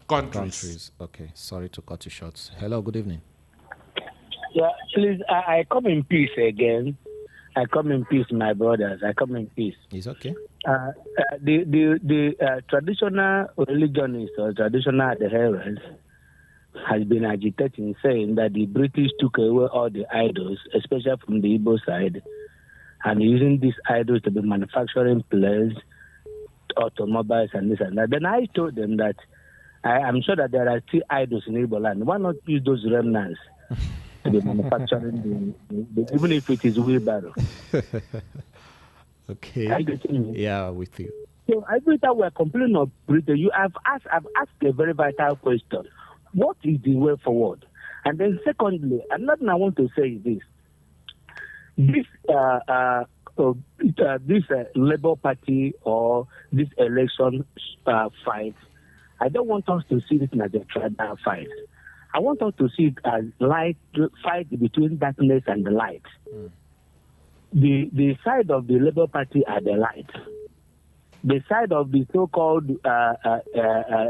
countries. Okay, sorry to cut you short. Hello, good evening. Yeah, please, I come in peace again. I come in peace, my brothers. I come in peace. It's okay. The traditional religionists or traditional adherents has been agitating, saying that the British took away all the idols, especially from the Igbo side, and using these idols to be manufacturing planes, automobiles, and this and that. Then I told them that I'm sure that there are still idols in Igbo land. Why not use those remnants to be manufacturing, even if it is wheelbarrow? Okay. Yeah, with you. So every time we're complaining of Britain, I've asked a very vital question. What is the way forward? And then secondly, another I want to say is this Labour Party or this election fight, I don't want us to see it as a tribal fight. I want us to see it as fight between darkness and the light. The side of the Labour Party are the light. The side of the so-called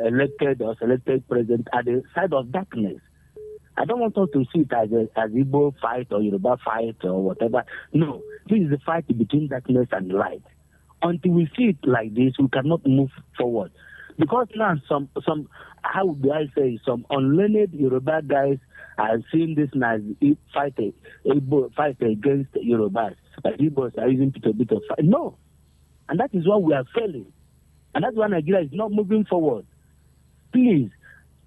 elected or selected president are the side of darkness. I don't want us to see it as Igbo fight or Yoruba fight or whatever. No, this is the fight between darkness and light. Until we see it like this, we cannot move forward. Because now some how do I say, some unlearned Yoruba guys are seeing this as fight against Yorubas. Igbos are using it a bit of fight. No. And that is why we are failing. And that's why Nigeria is not moving forward. Please,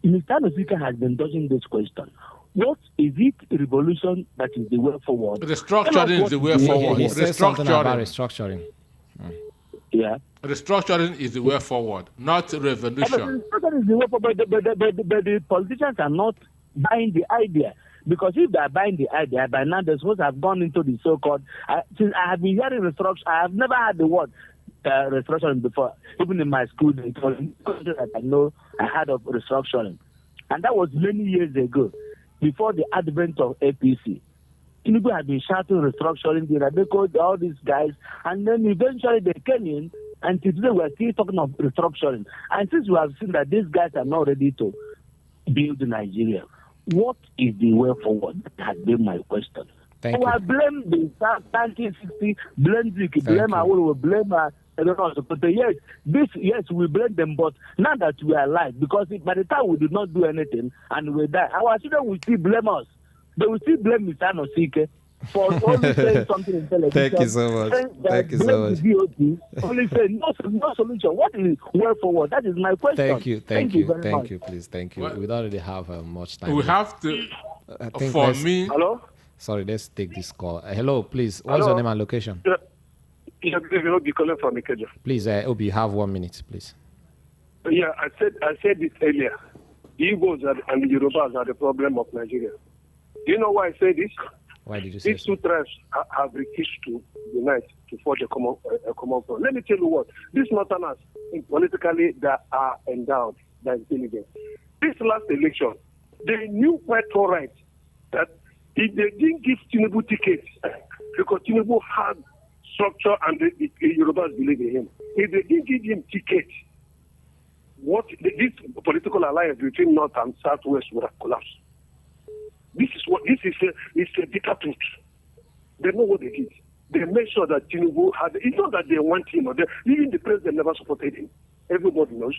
Mr. Nosika has been dodging this question. What is it revolution that is the way forward? Restructuring is the way forward. He said something about restructuring. Yeah. Restructuring is the way forward, not revolution. Restructuring is the way forward, but the politicians are not buying the idea. Because if they are buying the idea, by now they're supposed to have gone into the so-called... since I have been hearing restructuring, I have never heard the word restructuring before. Even in my school, it was that I know I heard of restructuring. And that was many years ago, before the advent of APC. Tinubu had been shouting restructuring, the Radicals, all these guys, and then eventually they came in, and today we're still talking of restructuring. And since we have seen that these guys are not ready to build Nigeria, what is the way forward? That has been my question. Thank you. I blame the 1960, blame Ziki, blame Awolowo, blame I don't know. But yes, we blame them, but now that we are alive, because by the time we did not do anything and we die, our children will still blame us. They will still blame Mr. Nosike for only saying something in television. Thank you so much. Thank you so much. Only saying no solution. What is way forward? That is my question. Thank you, please, thank you. We don't really have much time. We have to. For me. Hello. Sorry, let's take this call. Hello, please. What's your name and location? Yeah, Obi calling from Ikeja. Please, Obi, you have 1 minute, please. Yeah, I said this earlier. The Igbos and the Yorubas are the problem of Nigeria. Do you know why I say this? Why did you say These two tribes have refused to unite to forge a common front. Let me tell you what. These northerners, politically, they are endowed, they are intelligent. This last election, they knew quite all right that if they didn't give Tinubu tickets, because Tinubu had structure and the Yorubas believe in him. If they didn't give him tickets, this political alliance between North and Southwest would have collapsed. This is a bitter truth. They know what they did. They made sure that Tinubu had. It's not that they want him or even the president never supported him. Everybody knows.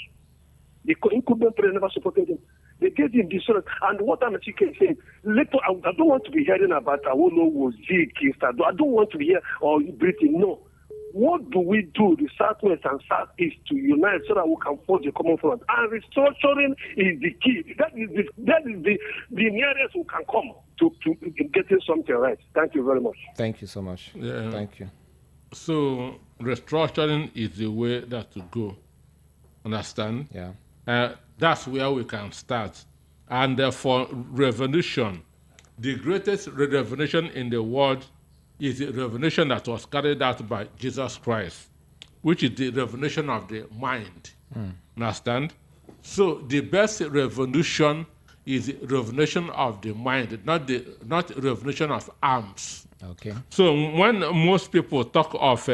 The incumbent president never supported him. They gave him this. And what I'm saying, later, I don't want to be hearing about Awolowo, Zeke, I don't want to hear or Britain. No. what do we do, the Southwest and Southeast, to unite so that we can forge a common front? And restructuring is the key. That is the nearest we can come to getting something right. Thank you very much. Thank you so much. Yeah. Thank you. So restructuring is the way that to go. Understand? Yeah. That's where we can start. And for revolution, the greatest revolution in the world is the revolution that was carried out by Jesus Christ, which is the revolution of the mind. Understand? So the best revolution is the revolution of the mind, not revolution of arms. Okay. So when most people talk of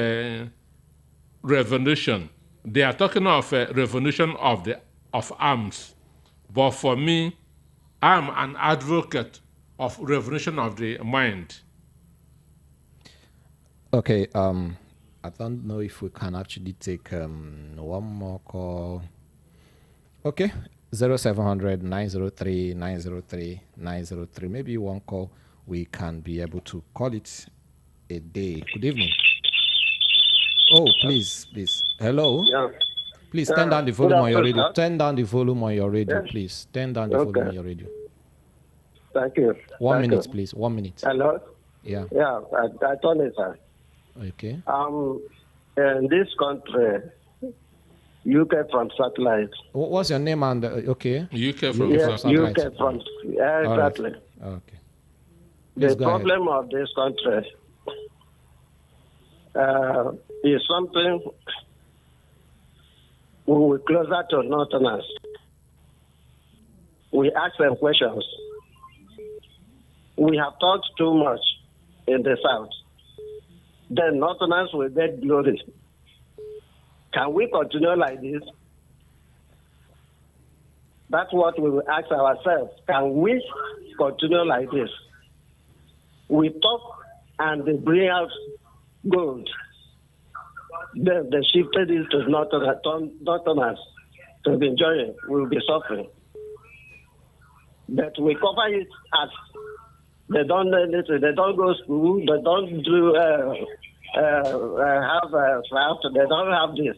revolution, they are talking of a revolution of arms. But for me, I'm an advocate of revolution of the mind. Okay, I don't know if we can actually take one more call. Okay, 0700 903 903 903. Maybe one call we can be able to call it a day. Good evening. Oh, please. Hello. Yeah. Please turn down the volume on your radio. Sir. Turn down the volume on your radio, Yes. please. Turn down the volume on your radio. Thank you. 1 Thank minute, you. please. 1 minute. Hello? Yeah. Yeah, I told you, sir. Okay. In this country, UK from satellite. What's your name and okay? UK from Yes, satellite. UK from, yeah, All right. exactly. Okay. The Please go ahead. problem of this country is something we will closer to Northerners. We ask them questions. We have talked too much in the South. Then Northerners will get glory. Can we continue like this? That's what we will ask ourselves. Can we continue like this? We talk and they bring out gold. Then they shifted it to Northerners to be enjoying. We will be suffering. But we cover it as they don't listen, they don't go to school, they don't do have craft, they don't have this.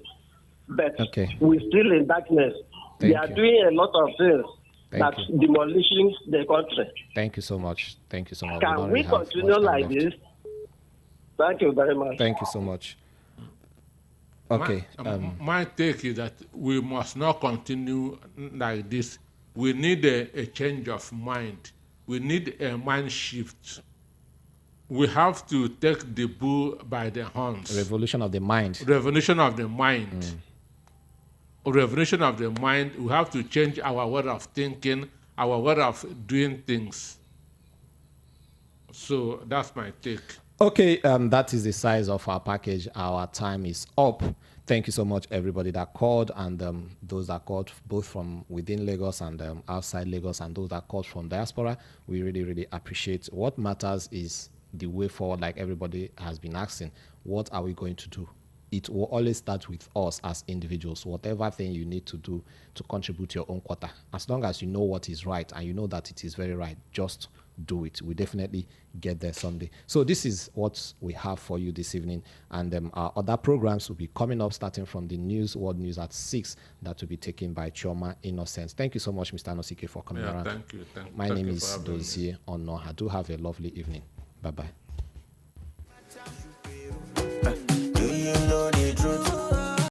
But Okay. we're still in darkness. They are you. doing a lot of things Thank that's you. demolishing the country. Thank you so much. Thank you so much. Can don't we really have continue much time like left. this? Thank you very much. Thank you so much. Okay. My take is that we must not continue like this. We need a change of mind. We need a mind shift. We have to take the bull by the horns. Revolution of the mind. Revolution of the mind. Revolution of the mind. We have to change our way of thinking, our way of doing things. So that's my take. Okay, that is the size of our package. Our time is up. Thank you so much, everybody that called, and those that called both from within Lagos and outside Lagos, and those that called from diaspora. We really, really appreciate. What matters is the way forward, like everybody has been asking. What are we going to do? It will always start with us as individuals. Whatever thing you need to do to contribute your own quota, as long as you know what is right and you know that it is very right, just do it. We definitely get there someday. So this is what we have for you this evening, and our other programs will be coming up starting from the news, world news at 6, that will be taken by Chioma Innocence. Thank you so much, Mr. Anosike, for coming around. Thank you. My Thank name you is for having me. Dozie Ono. Do have a lovely evening. Bye-bye.